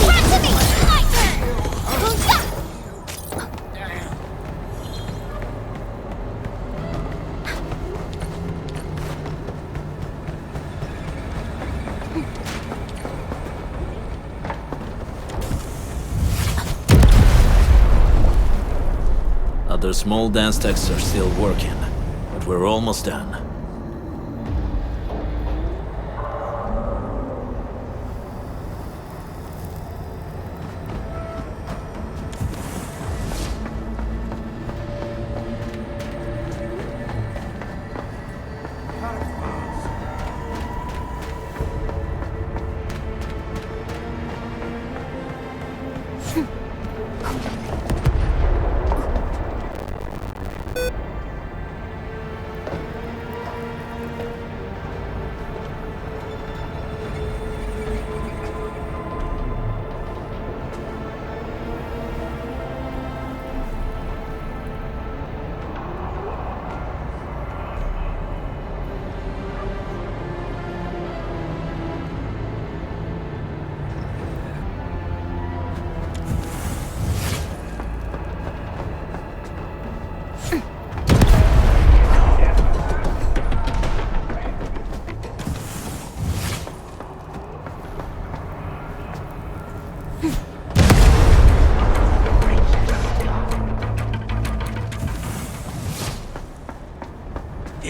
Run to me! My turn! Other small dance stacks are still working, but we're almost done.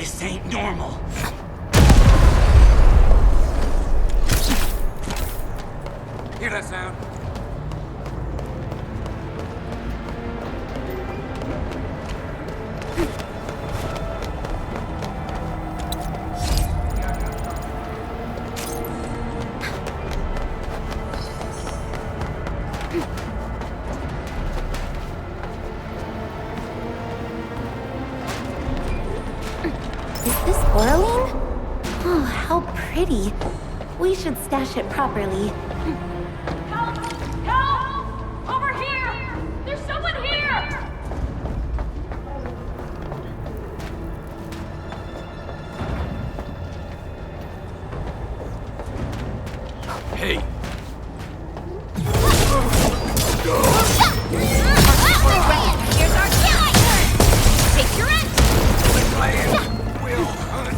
This ain't normal. Hear that sound? Is this Oraline? Oh, how pretty. We should stash it properly. Help! Help! Over here! There's someone here! Hey! Here's our killer! Take your end! Will hunt.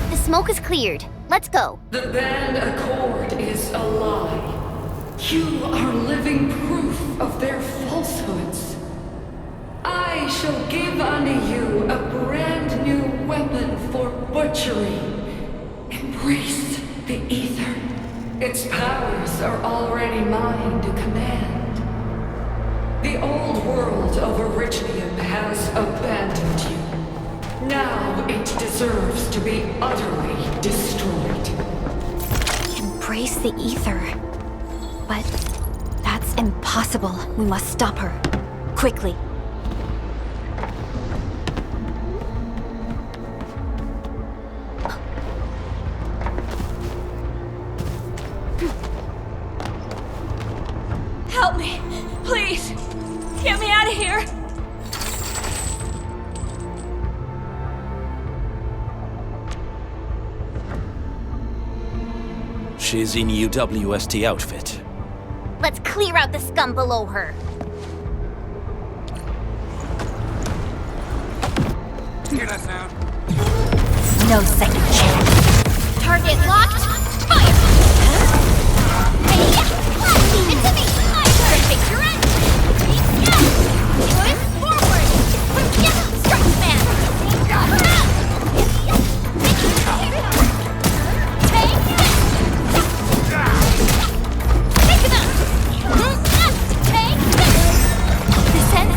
The smoke is cleared. Let's go. The Band Accord is a lie. You are living proof of their falsehoods. I shall give unto you a brand new weapon for butchery. Embrace the ether. Its powers are already mine to command. The old world of Orichnium has abandoned you. Now it deserves to be utterly destroyed. Embrace the ether. But that's impossible. We must stop her. Quickly. Help me! Please! Get me out of here! She's in UWST outfit. Let's clear out the scum below her. Hear that sound? No second chance. Target locked. Fire! Hey, leave it to me. Take your end. Put it forward. Strike man. Take it up. Take descend.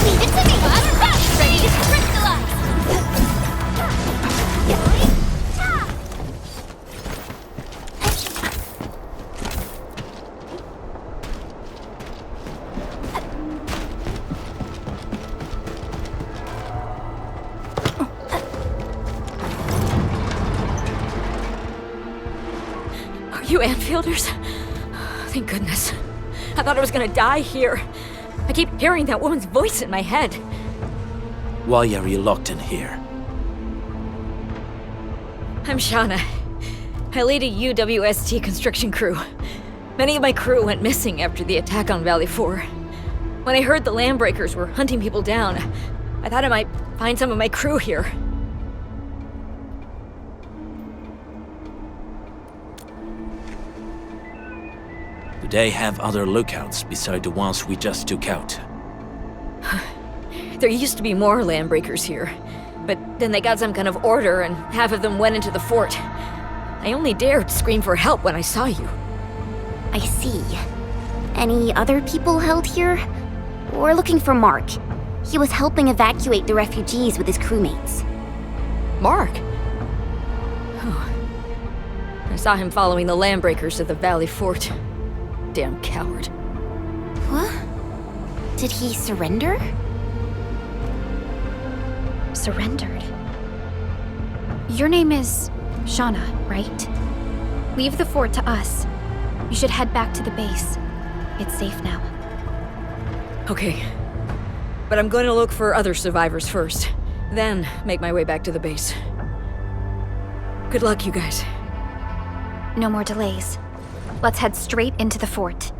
Leave it to me. Ready to crystallize. Are you Anfielders? Thank goodness. I thought I was gonna die here. I keep hearing that woman's voice in my head. Why are you locked in here? I'm Shauna. I lead a UWST construction crew. Many of my crew went missing after the attack on Valley 4. When I heard the Landbreakers were hunting people down, I thought I might find some of my crew here. Do they have other lookouts beside the ones we just took out? There used to be more Landbreakers here, but then they got some kind of order and half of them went into the fort. I only dared scream for help when I saw you. I see. Any other people held here? We're looking for Mark. He was helping evacuate the refugees with his crewmates. Mark? Oh. I saw him following the Landbreakers to the Valley Fort. Damn coward. What? Did he surrender? Surrendered. Your name is Shauna, right? Leave the fort to us. You should head back to the base. It's safe now. Okay. But I'm going to look for other survivors first, then make my way back to the base. Good luck, you guys. No more delays. Let's head straight into the fort.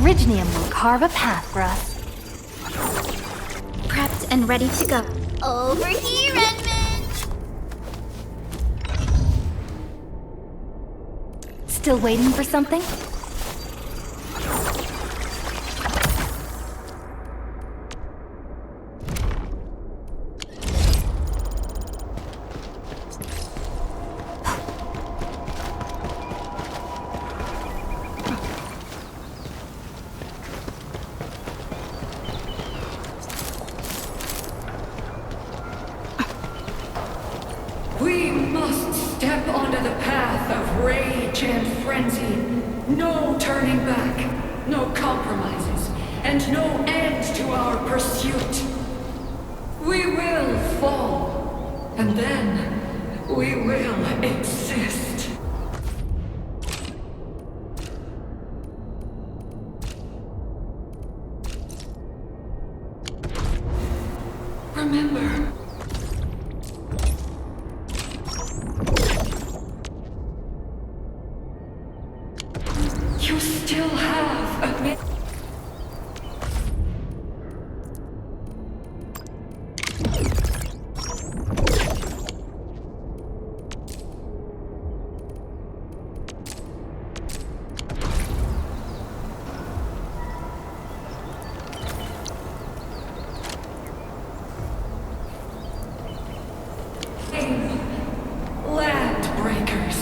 Originium will carve a path for us. Prepped and ready to go. Over here, Edmund! Still waiting for something? We must step onto the path of rage and frenzy. No turning back, no compromises, and no end to our pursuit. We will fall, and then we will exist. Remember, you still have a minute. Land breakers.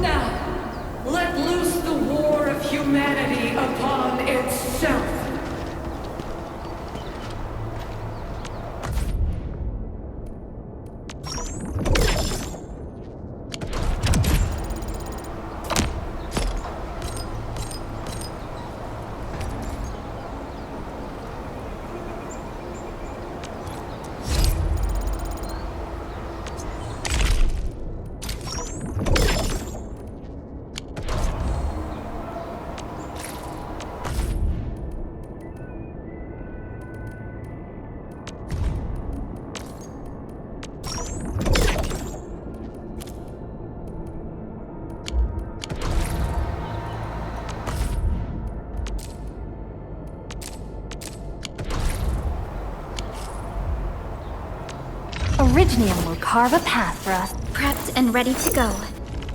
Now, let loose the war of humanity upon itself. Originium will carve a path for us. Prepped and ready to go.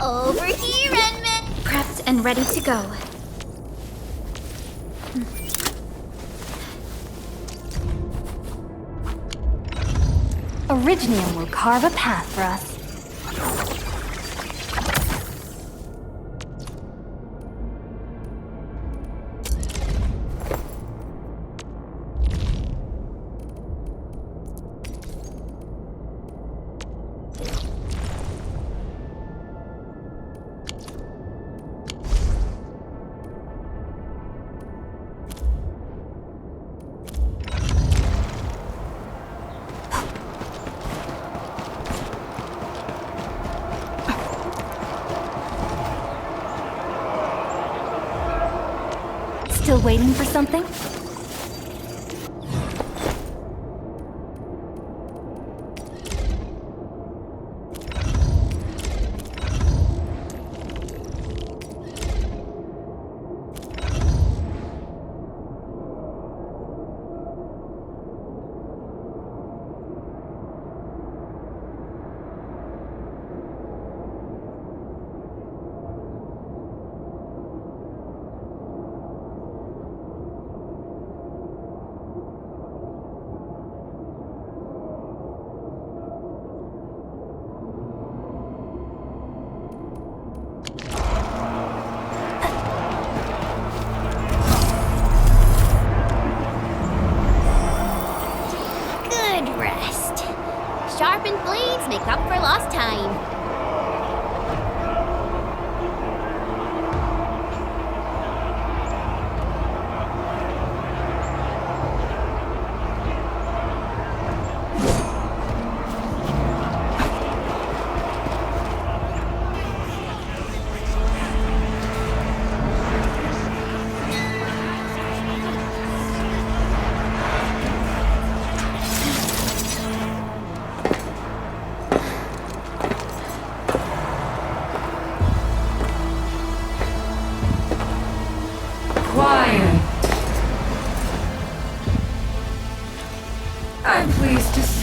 Over here, Edmund! Prepped and ready to go. Originium will carve a path for us. Still waiting for something?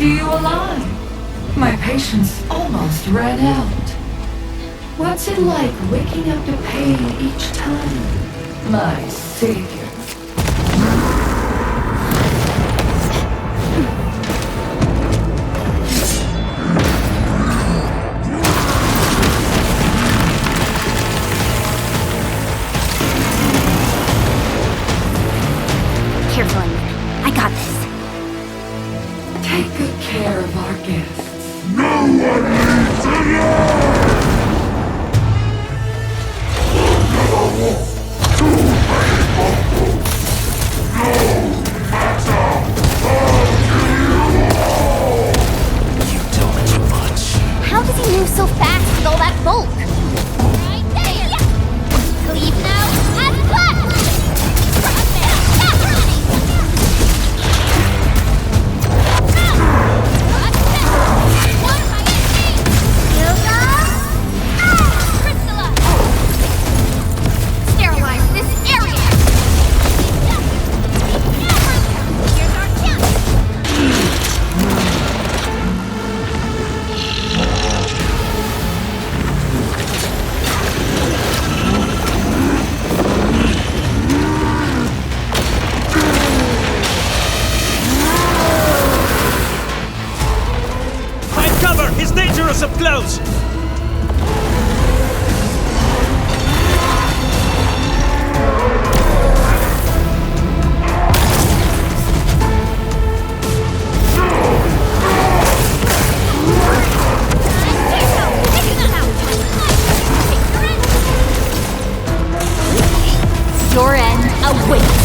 see you alive. My patience almost ran out. What's it like waking up to pain each time, my savior? Careful, Anya. I got this. Take good care of our guests. How does he move so fast with all that bulk? Right there! Leave now and cut! Sterilize this area! Here's our chance! Find cover! He's dangerous up close! Your end awaits.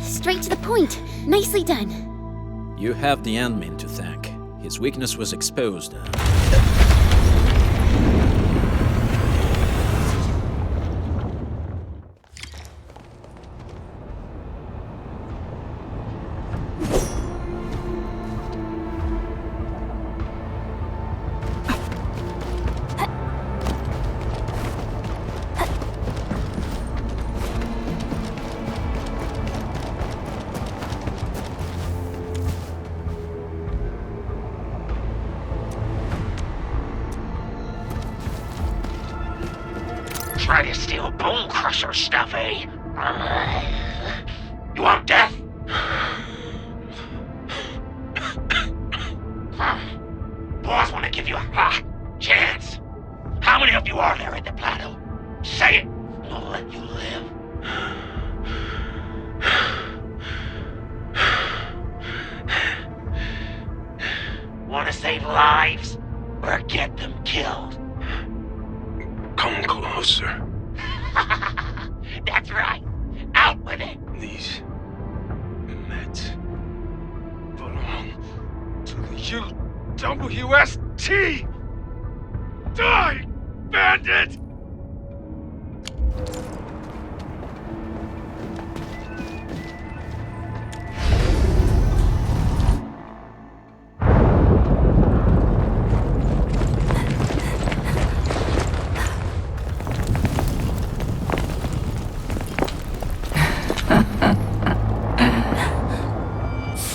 Straight to the point. Nicely done. You have the admin to thank. His weakness was exposed. Try to steal Bone Crusher stuff, eh? You want death? Boss want to give you a chance. How many of you are there at the plateau? Say it, and I'll let you live. Want to save lives, or get them killed? Come closer. That's right. Out with it. These meds belong to the UWST. Die, bandit!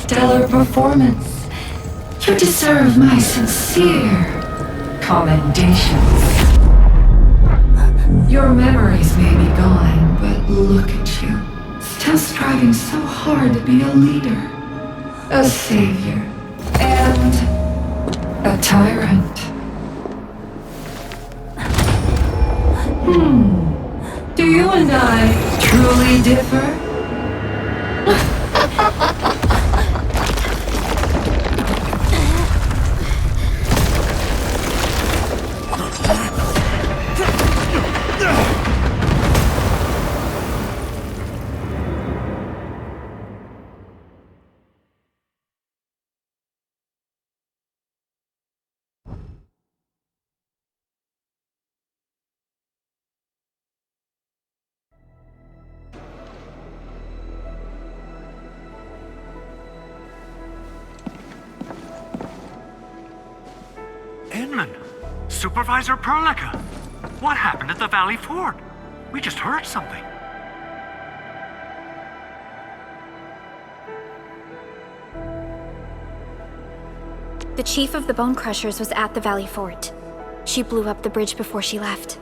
stellar performance. You deserve my sincere commendations. Your memories may be gone, but look at you. Still striving so hard to be a leader, a savior, and a tyrant. Do you and I truly differ? Supervisor Perlica! What happened at the Valley Fort? We just heard something. The chief of the Bone Crushers was at the Valley Fort. She blew up the bridge before she left.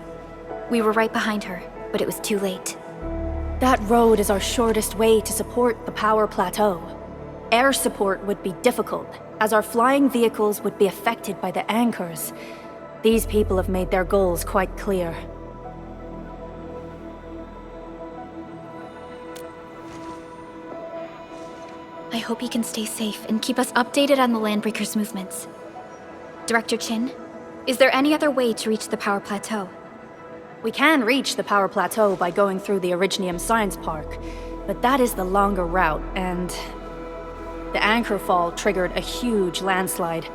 We were right behind her, but it was too late. That road is our shortest way to support the power plateau. Air support would be difficult, as our flying vehicles would be affected by the anchors. These people have made their goals quite clear. I hope he can stay safe and keep us updated on the Landbreakers' movements. Director Chin, is there any other way to reach the power plateau? We can reach the power plateau by going through the Originium Science Park, but that is the longer route, and the anchor fall triggered a huge landslide.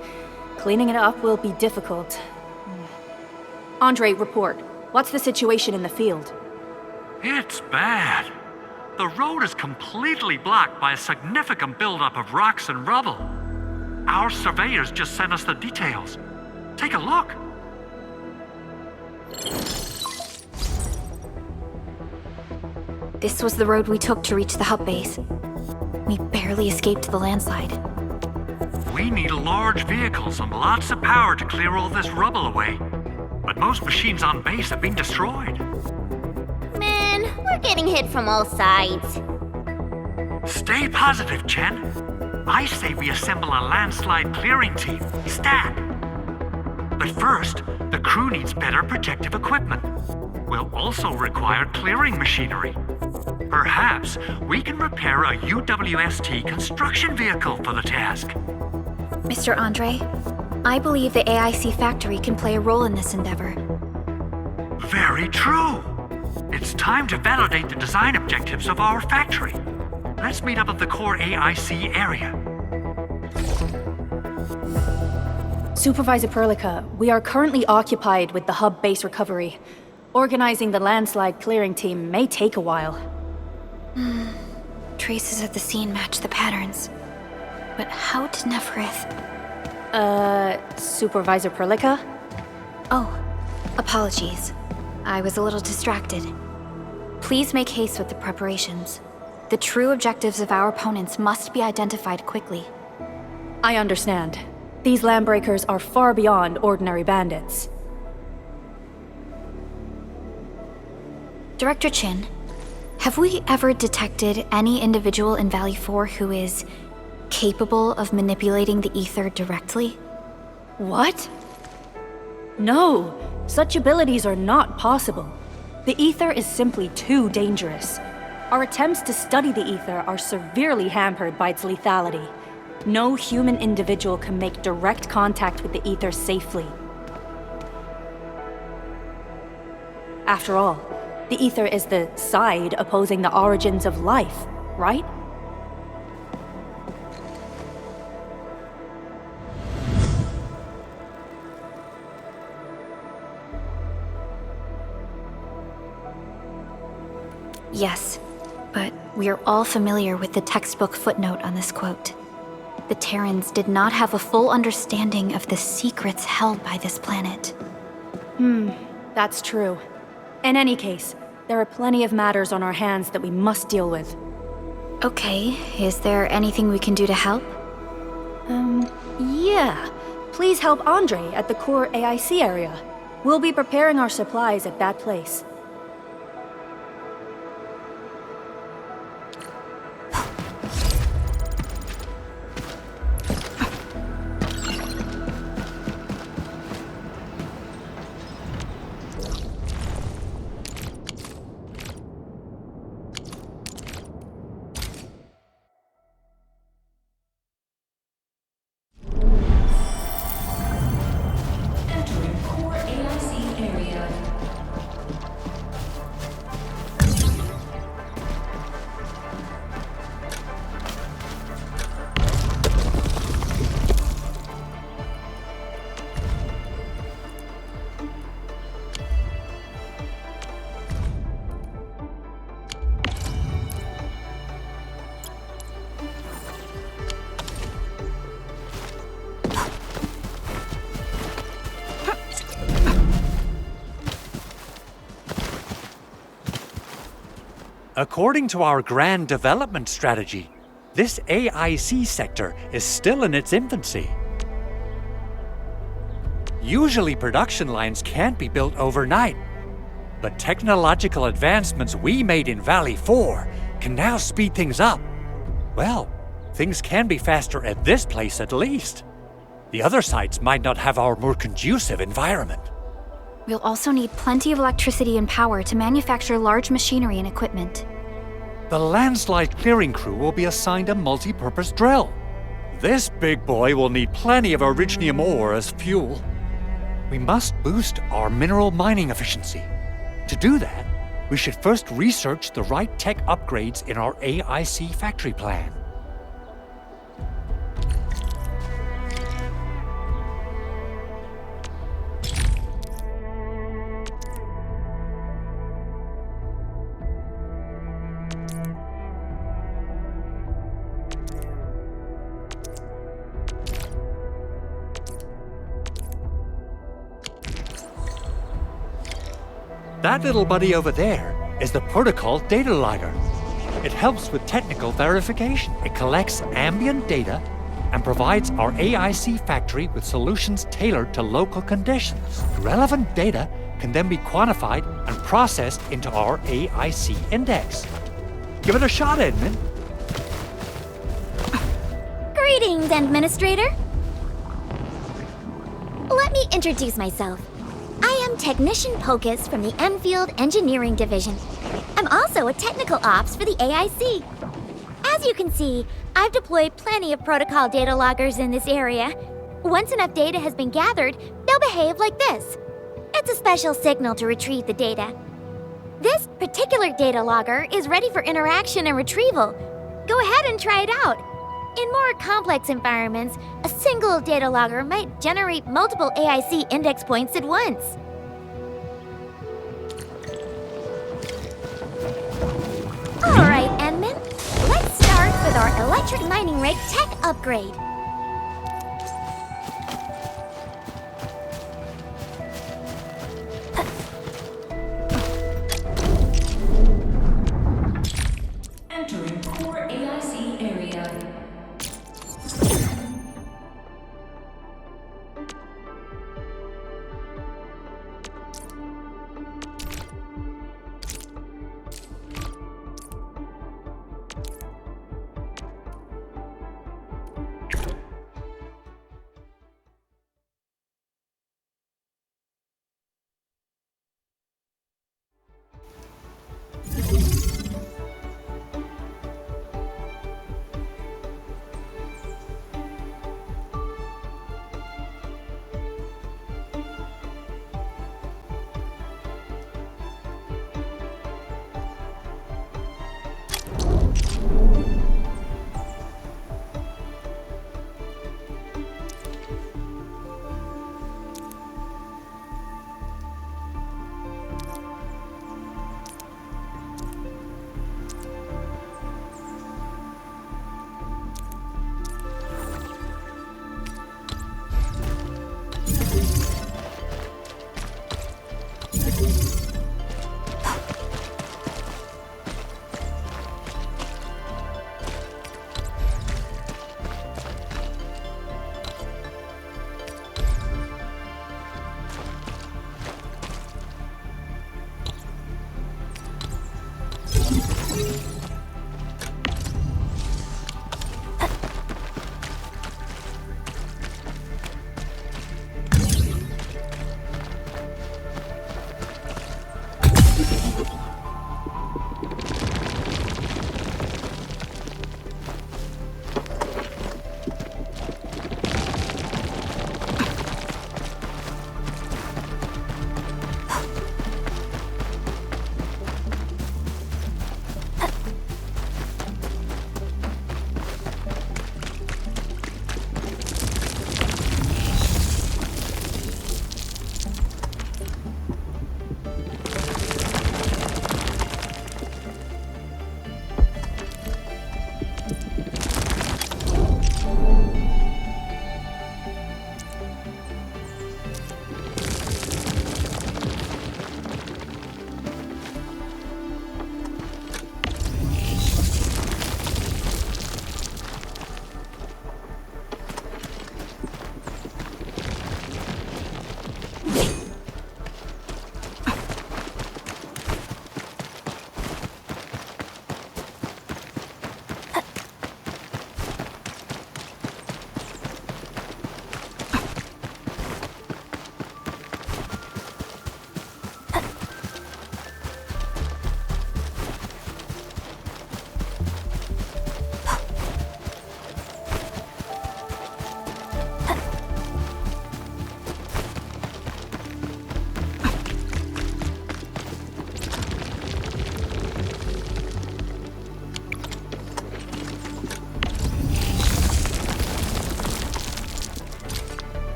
Cleaning it up will be difficult. Andre, report. What's the situation in the field? It's bad. The road is completely blocked by a significant buildup of rocks and rubble. Our surveyors just sent us the details. Take a look. This was the road we took to reach the hub base. We barely escaped the landslide. We need large vehicles and lots of power to clear all this rubble away. But most machines on base have been destroyed. Man, we're getting hit from all sides. Stay positive, Chen. I say we assemble a landslide clearing team, stat. But first, the crew needs better protective equipment. We'll also require clearing machinery. Perhaps we can repair a UWST construction vehicle for the task. Mr. Andre, I believe the AIC factory can play a role in this endeavor. Very true. It's time to validate the design objectives of our factory. Let's meet up at the core AIC area. Supervisor Perlica, we are currently occupied with the hub base recovery. Organizing the landslide clearing team may take a while. Traces of the scene match the patterns. But how did Neferith... Supervisor Perlica? Oh, apologies. I was a little distracted. Please make haste with the preparations. The true objectives of our opponents must be identified quickly. I understand. These Landbreakers are far beyond ordinary bandits. Director Chin, have we ever detected any individual in Valley 4 who is capable of manipulating the ether directly? What? No, such abilities are not possible. The ether is simply too dangerous. Our attempts to study the ether are severely hampered by its lethality. No human individual can make direct contact with the ether safely. After all, the ether is the side opposing the origins of life, right? Yes, but we are all familiar with the textbook footnote on this quote. The Terrans did not have a full understanding of the secrets held by this planet. That's true. In any case, there are plenty of matters on our hands that we must deal with. Okay, is there anything we can do to help? Yeah. Please help Andre at the core AIC area. We'll be preparing our supplies at that place. According to our grand development strategy, this AIC sector is still in its infancy. Usually production lines can't be built overnight, but technological advancements we made in Valley 4 can now speed things up. Well, things can be faster at this place at least. The other sites might not have our more conducive environment. We'll also need plenty of electricity and power to manufacture large machinery and equipment. The landslide clearing crew will be assigned a multi-purpose drill. This big boy will need plenty of Originium ore as fuel. We must boost our mineral mining efficiency. To do that, we should first research the right tech upgrades in our AIC factory plan. That little buddy over there is the protocol data logger. It helps with technical verification. It collects ambient data and provides our AIC factory with solutions tailored to local conditions. Relevant data can then be quantified and processed into our AIC index. Give it a shot, Edmund. Greetings, Endministrator. Let me introduce myself. I am Technician Pocus from the Enfield Engineering Division. I'm also a technical ops for the AIC. As you can see, I've deployed plenty of protocol data loggers in this area. Once enough data has been gathered, they'll behave like this. It's a special signal to retrieve the data. This particular data logger is ready for interaction and retrieval. Go ahead and try it out. In more complex environments, a single data logger might generate multiple AIC index points at once. Alright, Enman. Let's start with our electric mining rig tech upgrade. Entering core AIC area.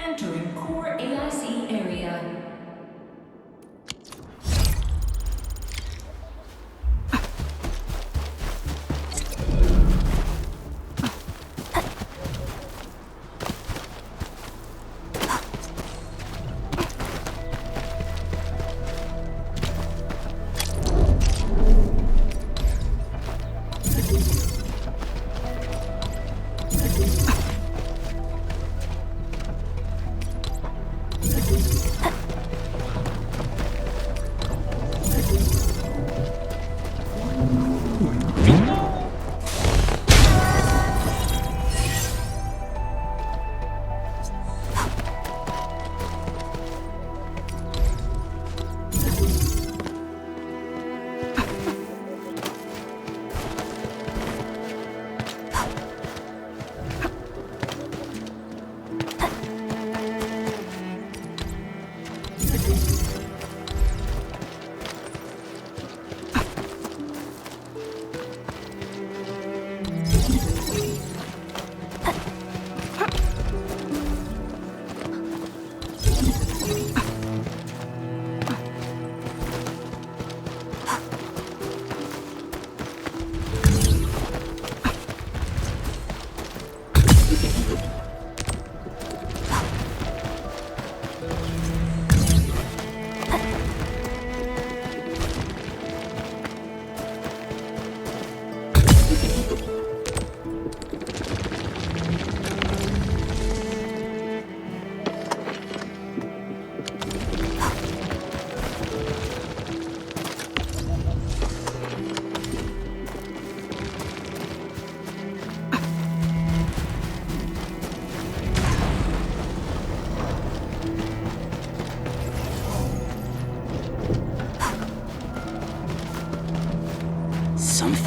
Entering core AIC area.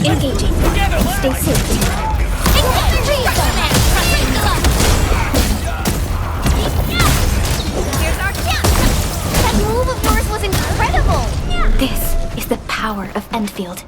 Engaging. Stay safe. Here's our camp! That move of yours was incredible! This is the power of Endfield.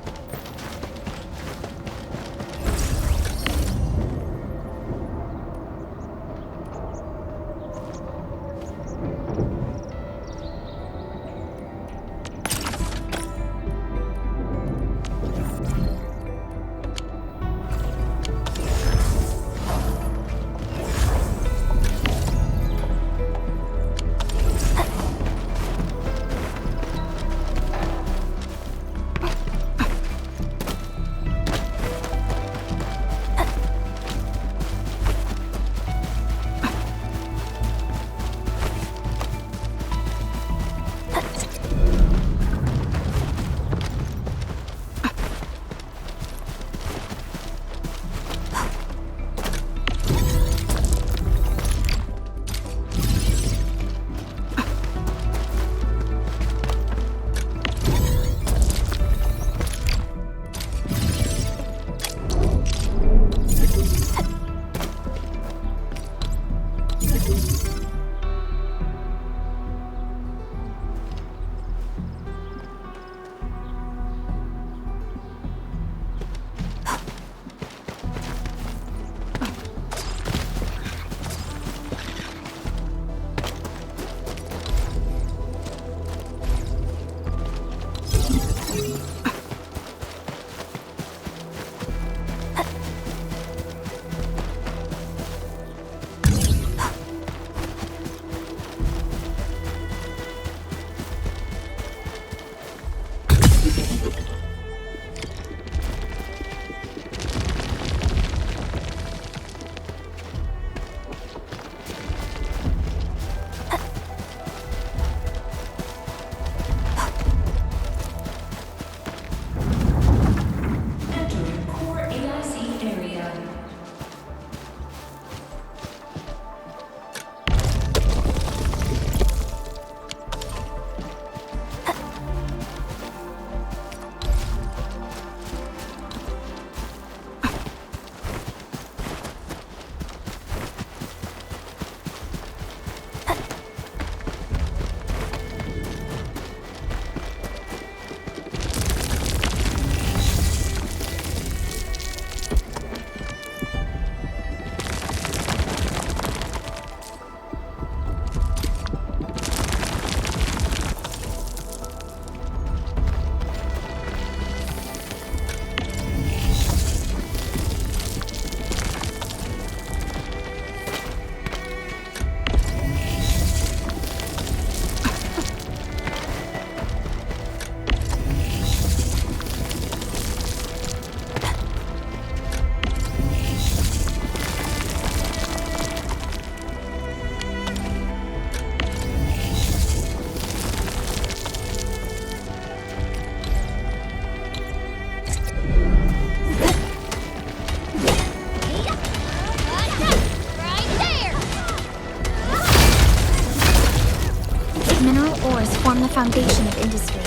form the foundation of industry.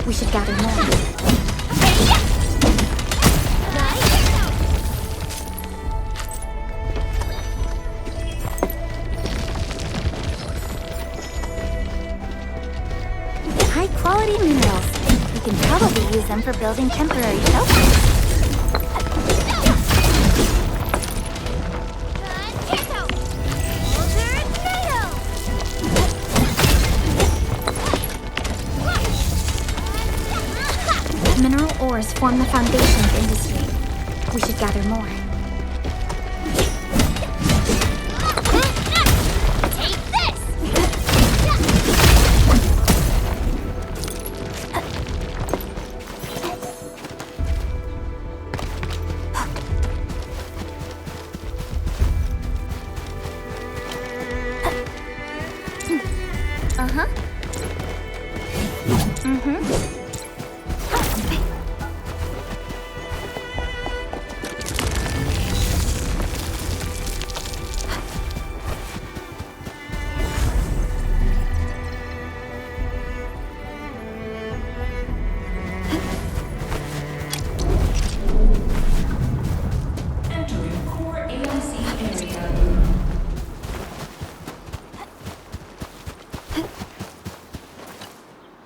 We should gather more. High-quality minerals. We can probably use them for building temporary shelters. Mineral ores form the foundation of industry. We should gather more. Take this! Uh-huh. Mm-hmm.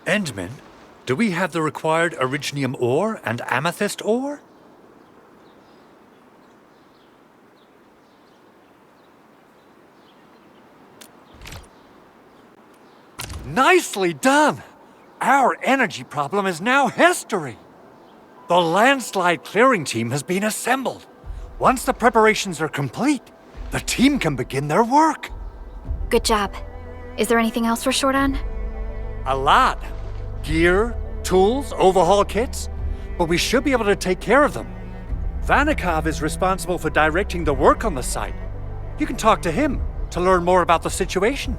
Endman, do we have the required Originium ore and Amethyst ore? Nicely done! Our energy problem is now history. The landslide clearing team has been assembled. Once the preparations are complete, the team can begin their work. Good job. Is there anything else we're short on? A lot. Gear, tools, overhaul kits. But we should be able to take care of them. Vanikov is responsible for directing the work on the site. You can talk to him to learn more about the situation.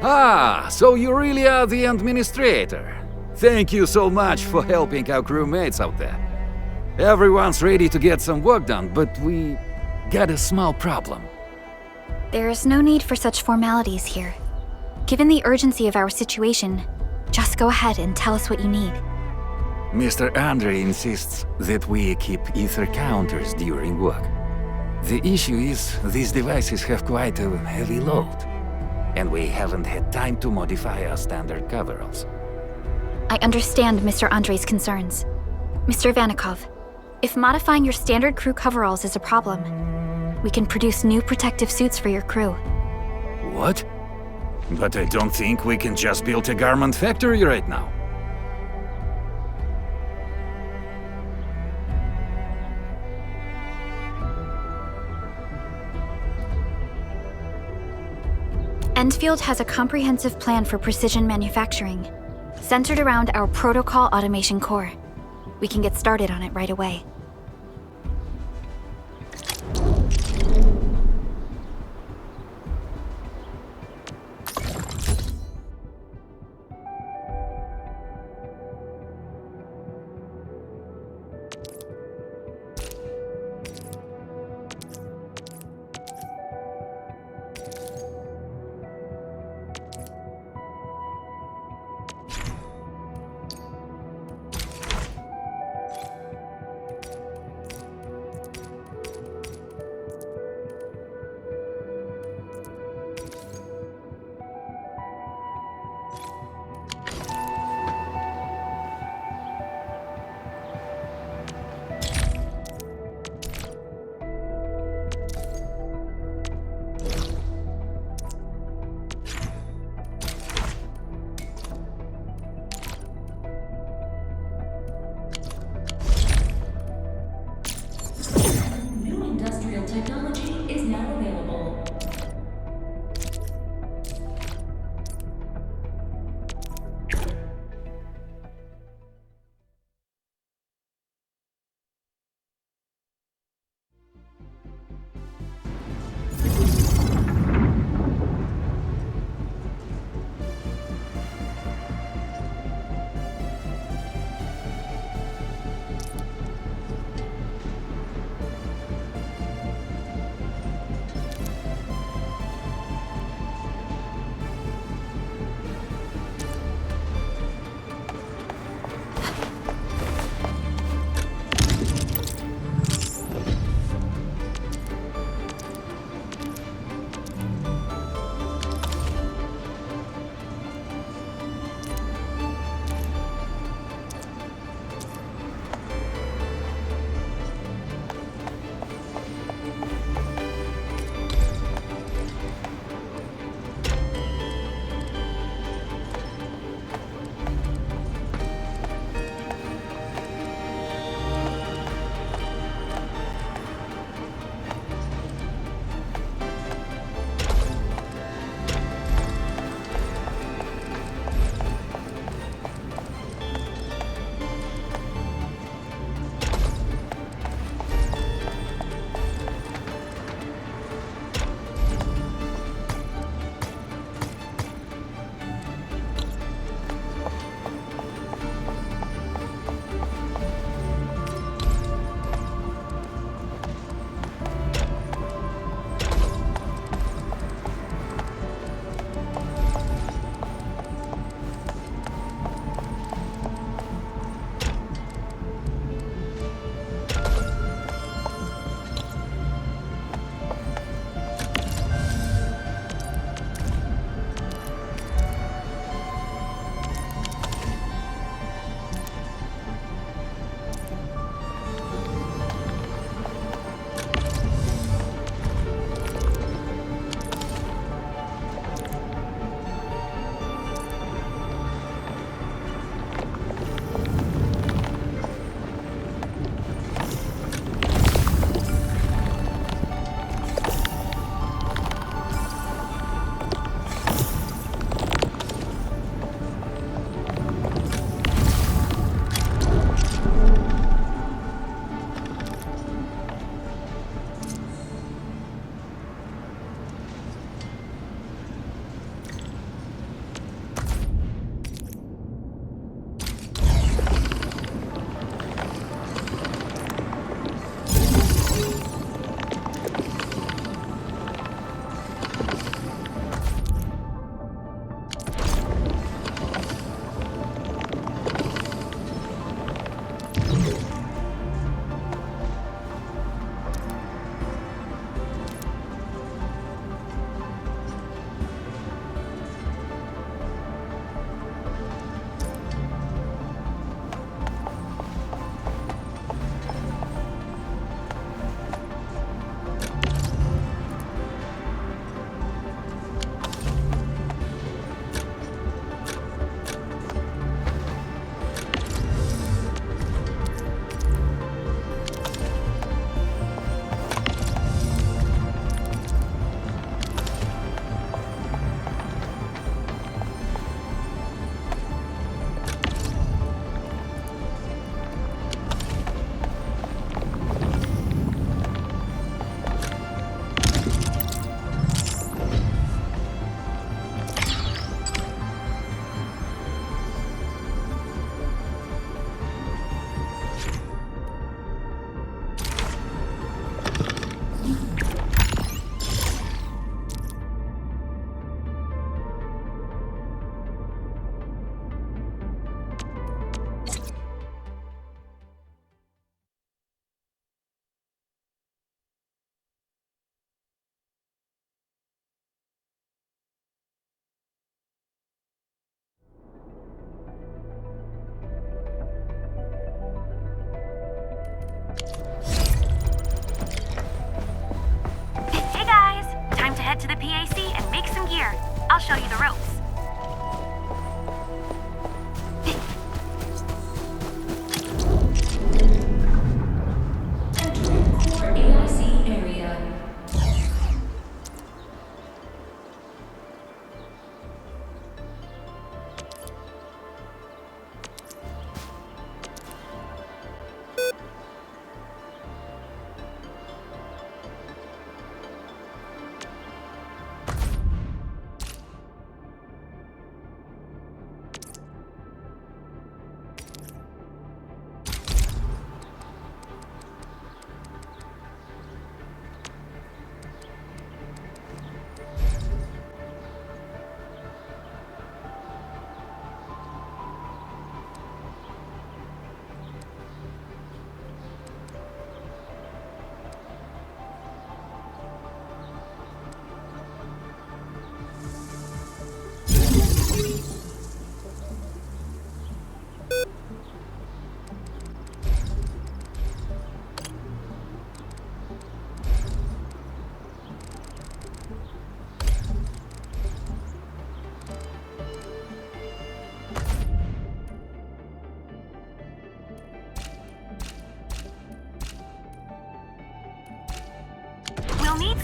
Ah, so you really are the Endministrator. Thank you so much for helping our crewmates out there. Everyone's ready to get some work done, but we got a small problem. There is no need for such formalities here. Given the urgency of our situation, just go ahead and tell us what you need. Mr. Andre insists that we keep ether counters during work. The issue is these devices have quite a heavy load, and we haven't had time to modify our standard coveralls. I understand Mr. Andre's concerns. Mr. Vanikov, if modifying your standard crew coveralls is a problem, we can produce new protective suits for your crew. What? But I don't think we can just build a garment factory right now. Endfield has a comprehensive plan for precision manufacturing, centered around our protocol automation core. We can get started on it right away.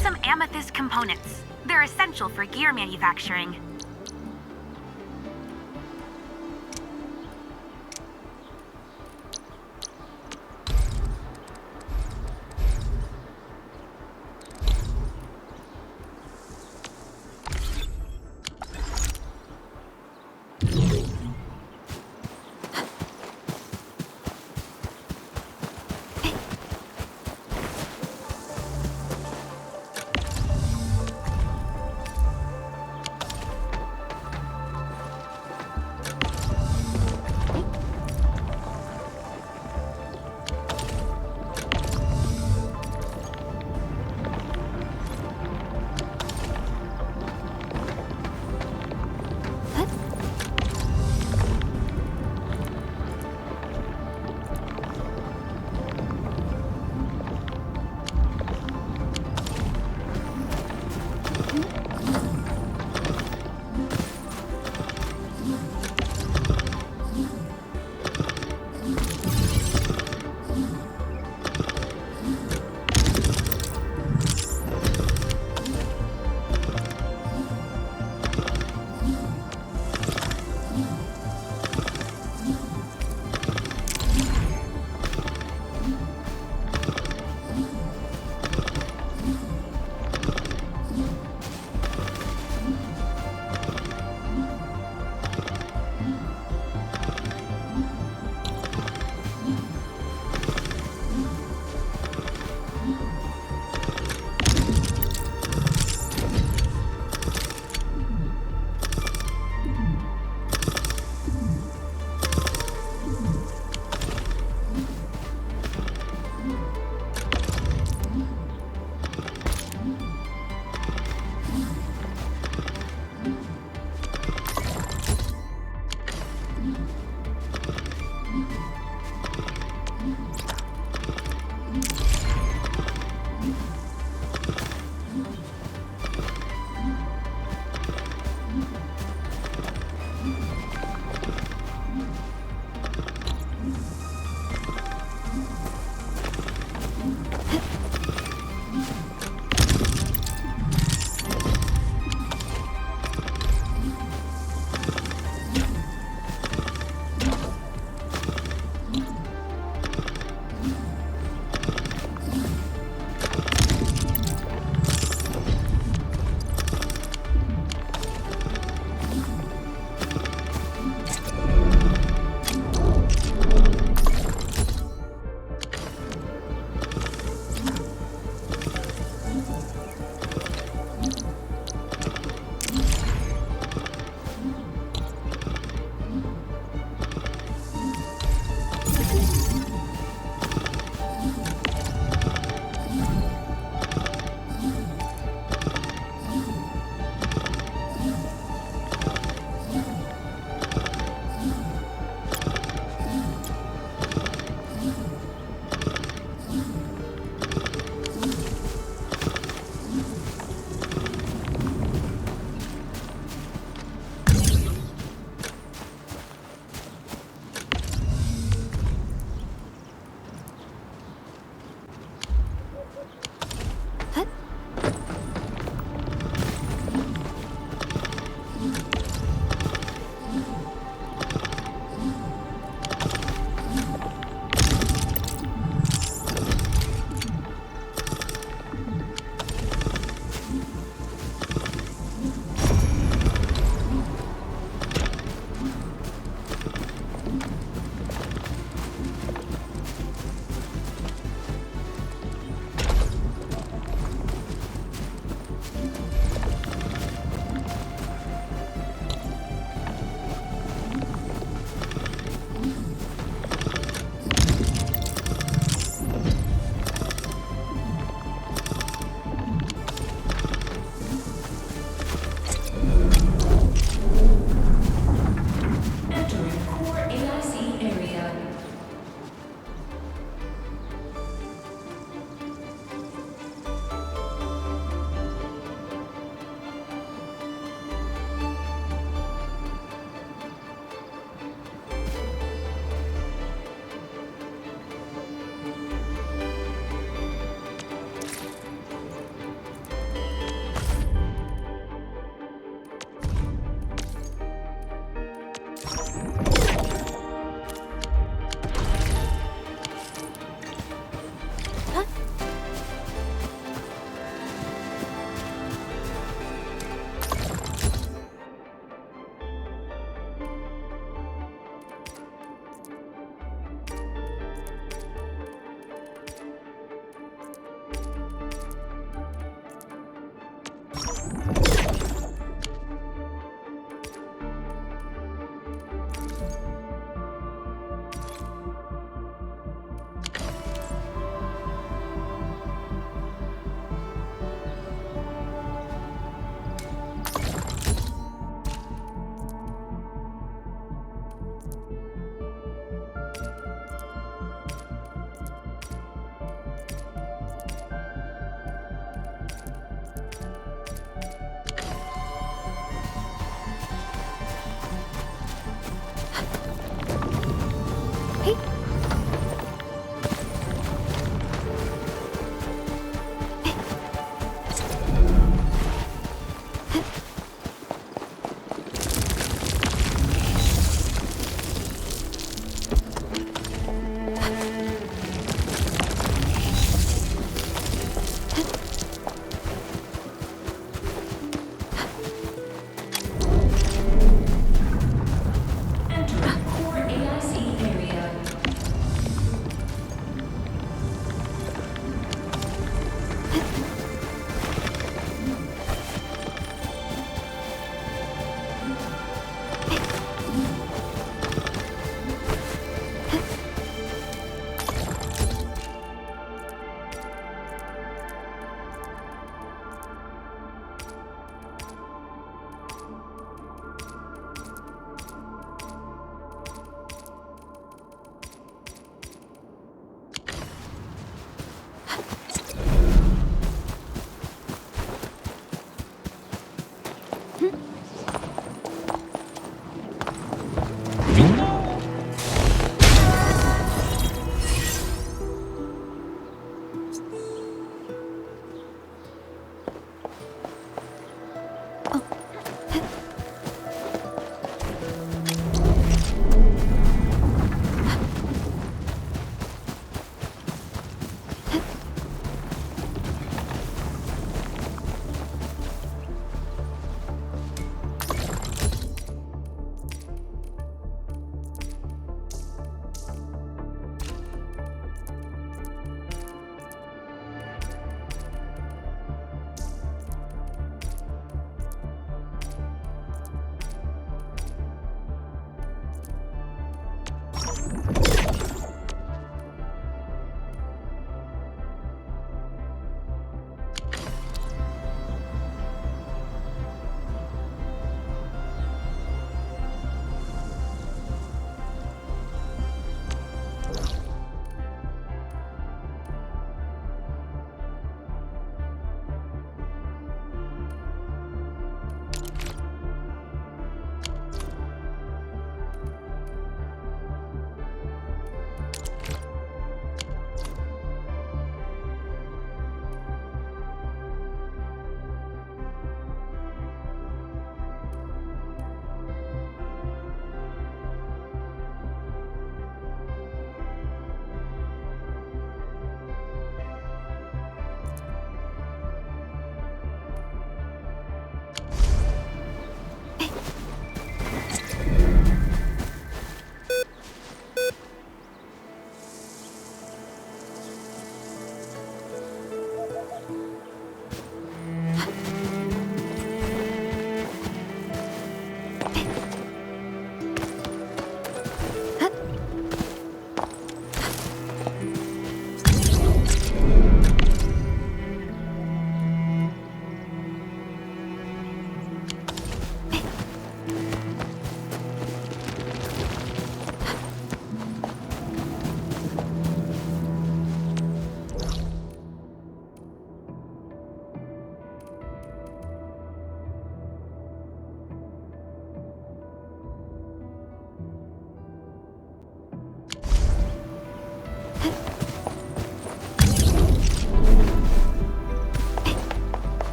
some amethyst components. They're essential for gear manufacturing.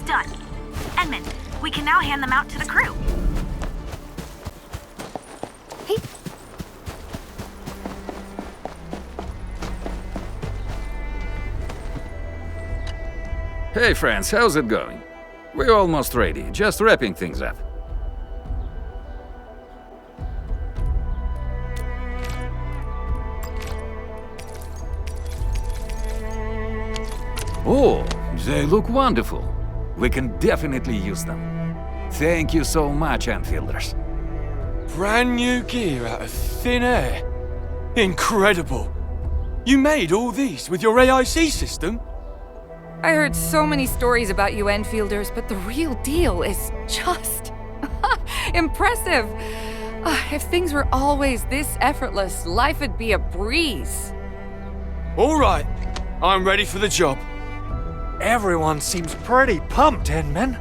Done. Edmund, we can now hand them out to the crew. Hey. Hey friends, how's it going? We're almost ready, just wrapping things up. Oh, they look wonderful. We can definitely use them. Thank you so much, Enfielders. Brand new gear out of thin air. Incredible. You made all these with your AIC system? I heard so many stories about you Enfielders, but the real deal is just impressive. If things were always this effortless, life would be a breeze. All right, I'm ready for the job. Everyone seems pretty pumped, Inman.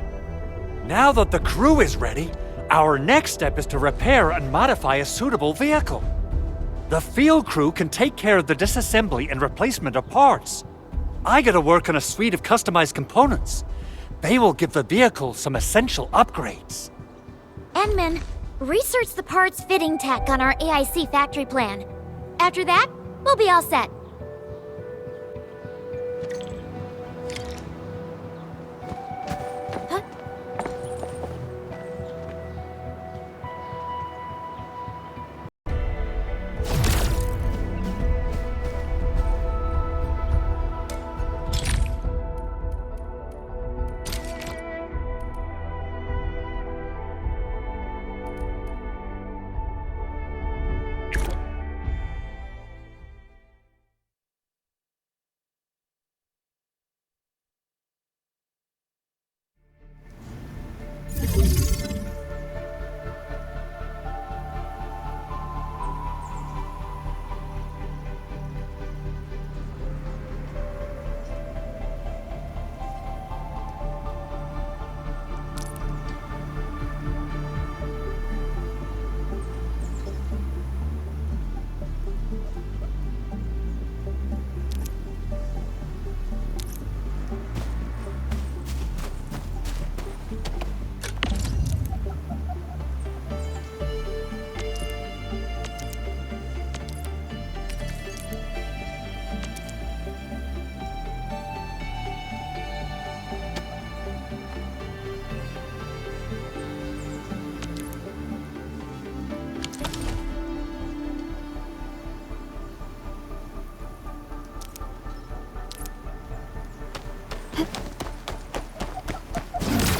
Now that the crew is ready, our next step is to repair and modify a suitable vehicle. The field crew can take care of the disassembly and replacement of parts. I gotta work on a suite of customized components. They will give the vehicle some essential upgrades. Enman, research the parts fitting tech on our AIC factory plan. After that, we'll be all set.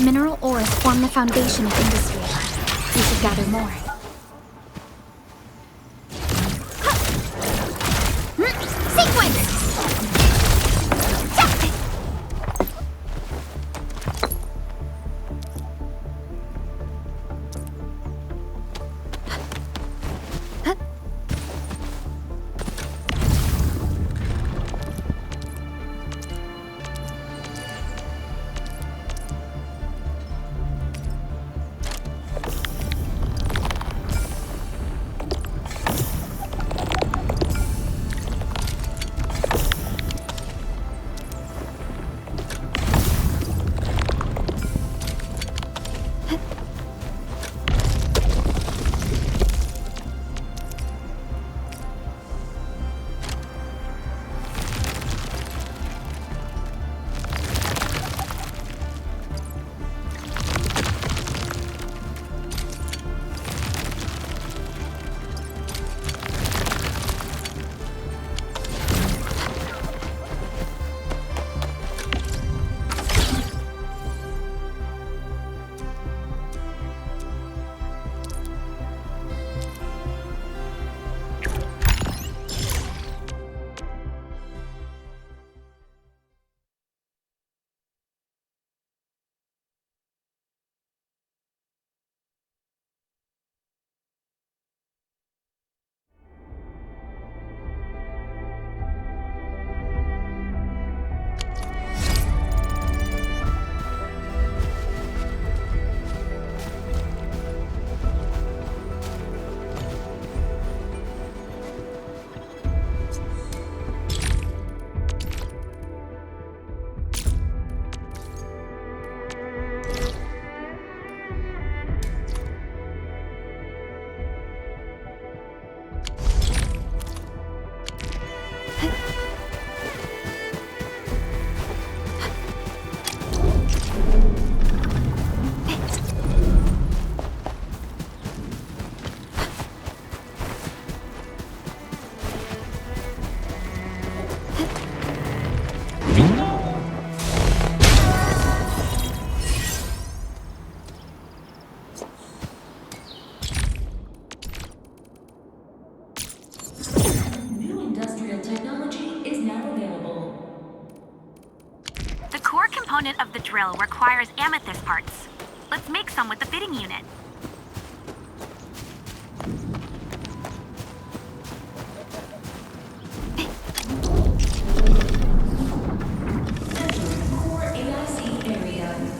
Mineral ores form the foundation of industry. We should gather more. Sequence! component of the drill requires amethyst parts. Let's make some with the fitting unit. Core AIC area.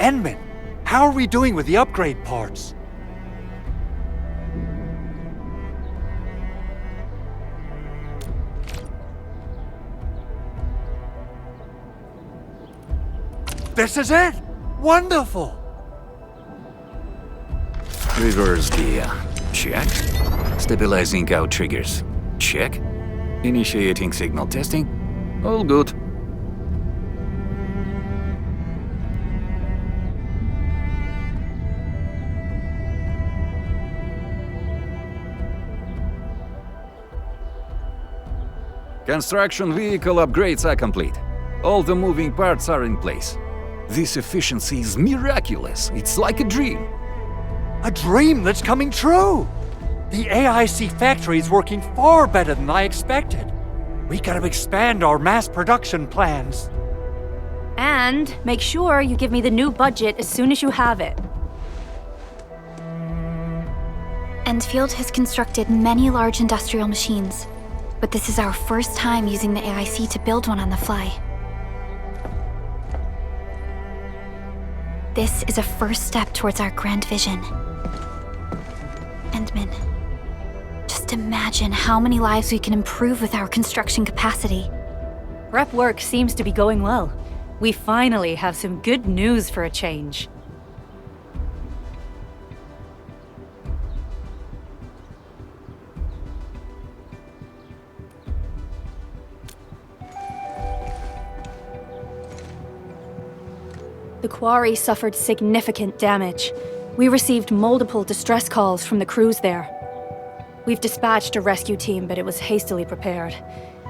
Endman, how are we doing with the upgrade parts? This is it! Wonderful! Reverse gear. Check. Stabilizing out triggers. Check. Initiating signal testing. All good. Construction vehicle upgrades are complete. All the moving parts are in place. This efficiency is miraculous. It's like a dream. A dream that's coming true! The AIC factory is working far better than I expected. We gotta expand our mass production plans. And make sure you give me the new budget as soon as you have it. Endfield has constructed many large industrial machines, but this is our first time using the AIC to build one on the fly. This is a first step towards our grand vision. Endman, just imagine how many lives we can improve with our construction capacity. Prep work seems to be going well. We finally have some good news for a change. The quarry suffered significant damage. We received multiple distress calls from the crews there. We've dispatched a rescue team, but it was hastily prepared.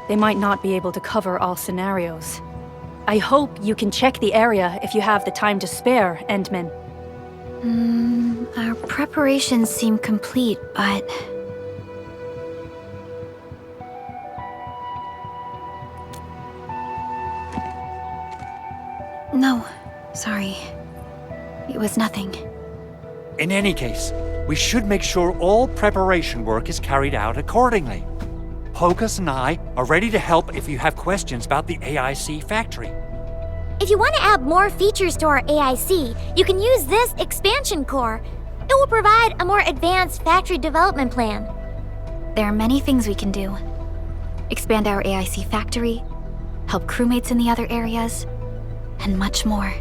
They might not be able to cover all scenarios. I hope you can check the area if you have the time to spare, Endman. Our preparations seem complete, but... No, sorry. It was nothing. In any case, we should make sure all preparation work is carried out accordingly. Pocus and I are ready to help if you have questions about the AIC factory. If you want to add more features to our AIC, you can use this expansion core. It will provide a more advanced factory development plan. There are many things we can do. Expand our AIC factory, help crewmates in the other areas, and much more.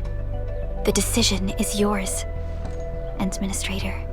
The decision is yours, Endministrator.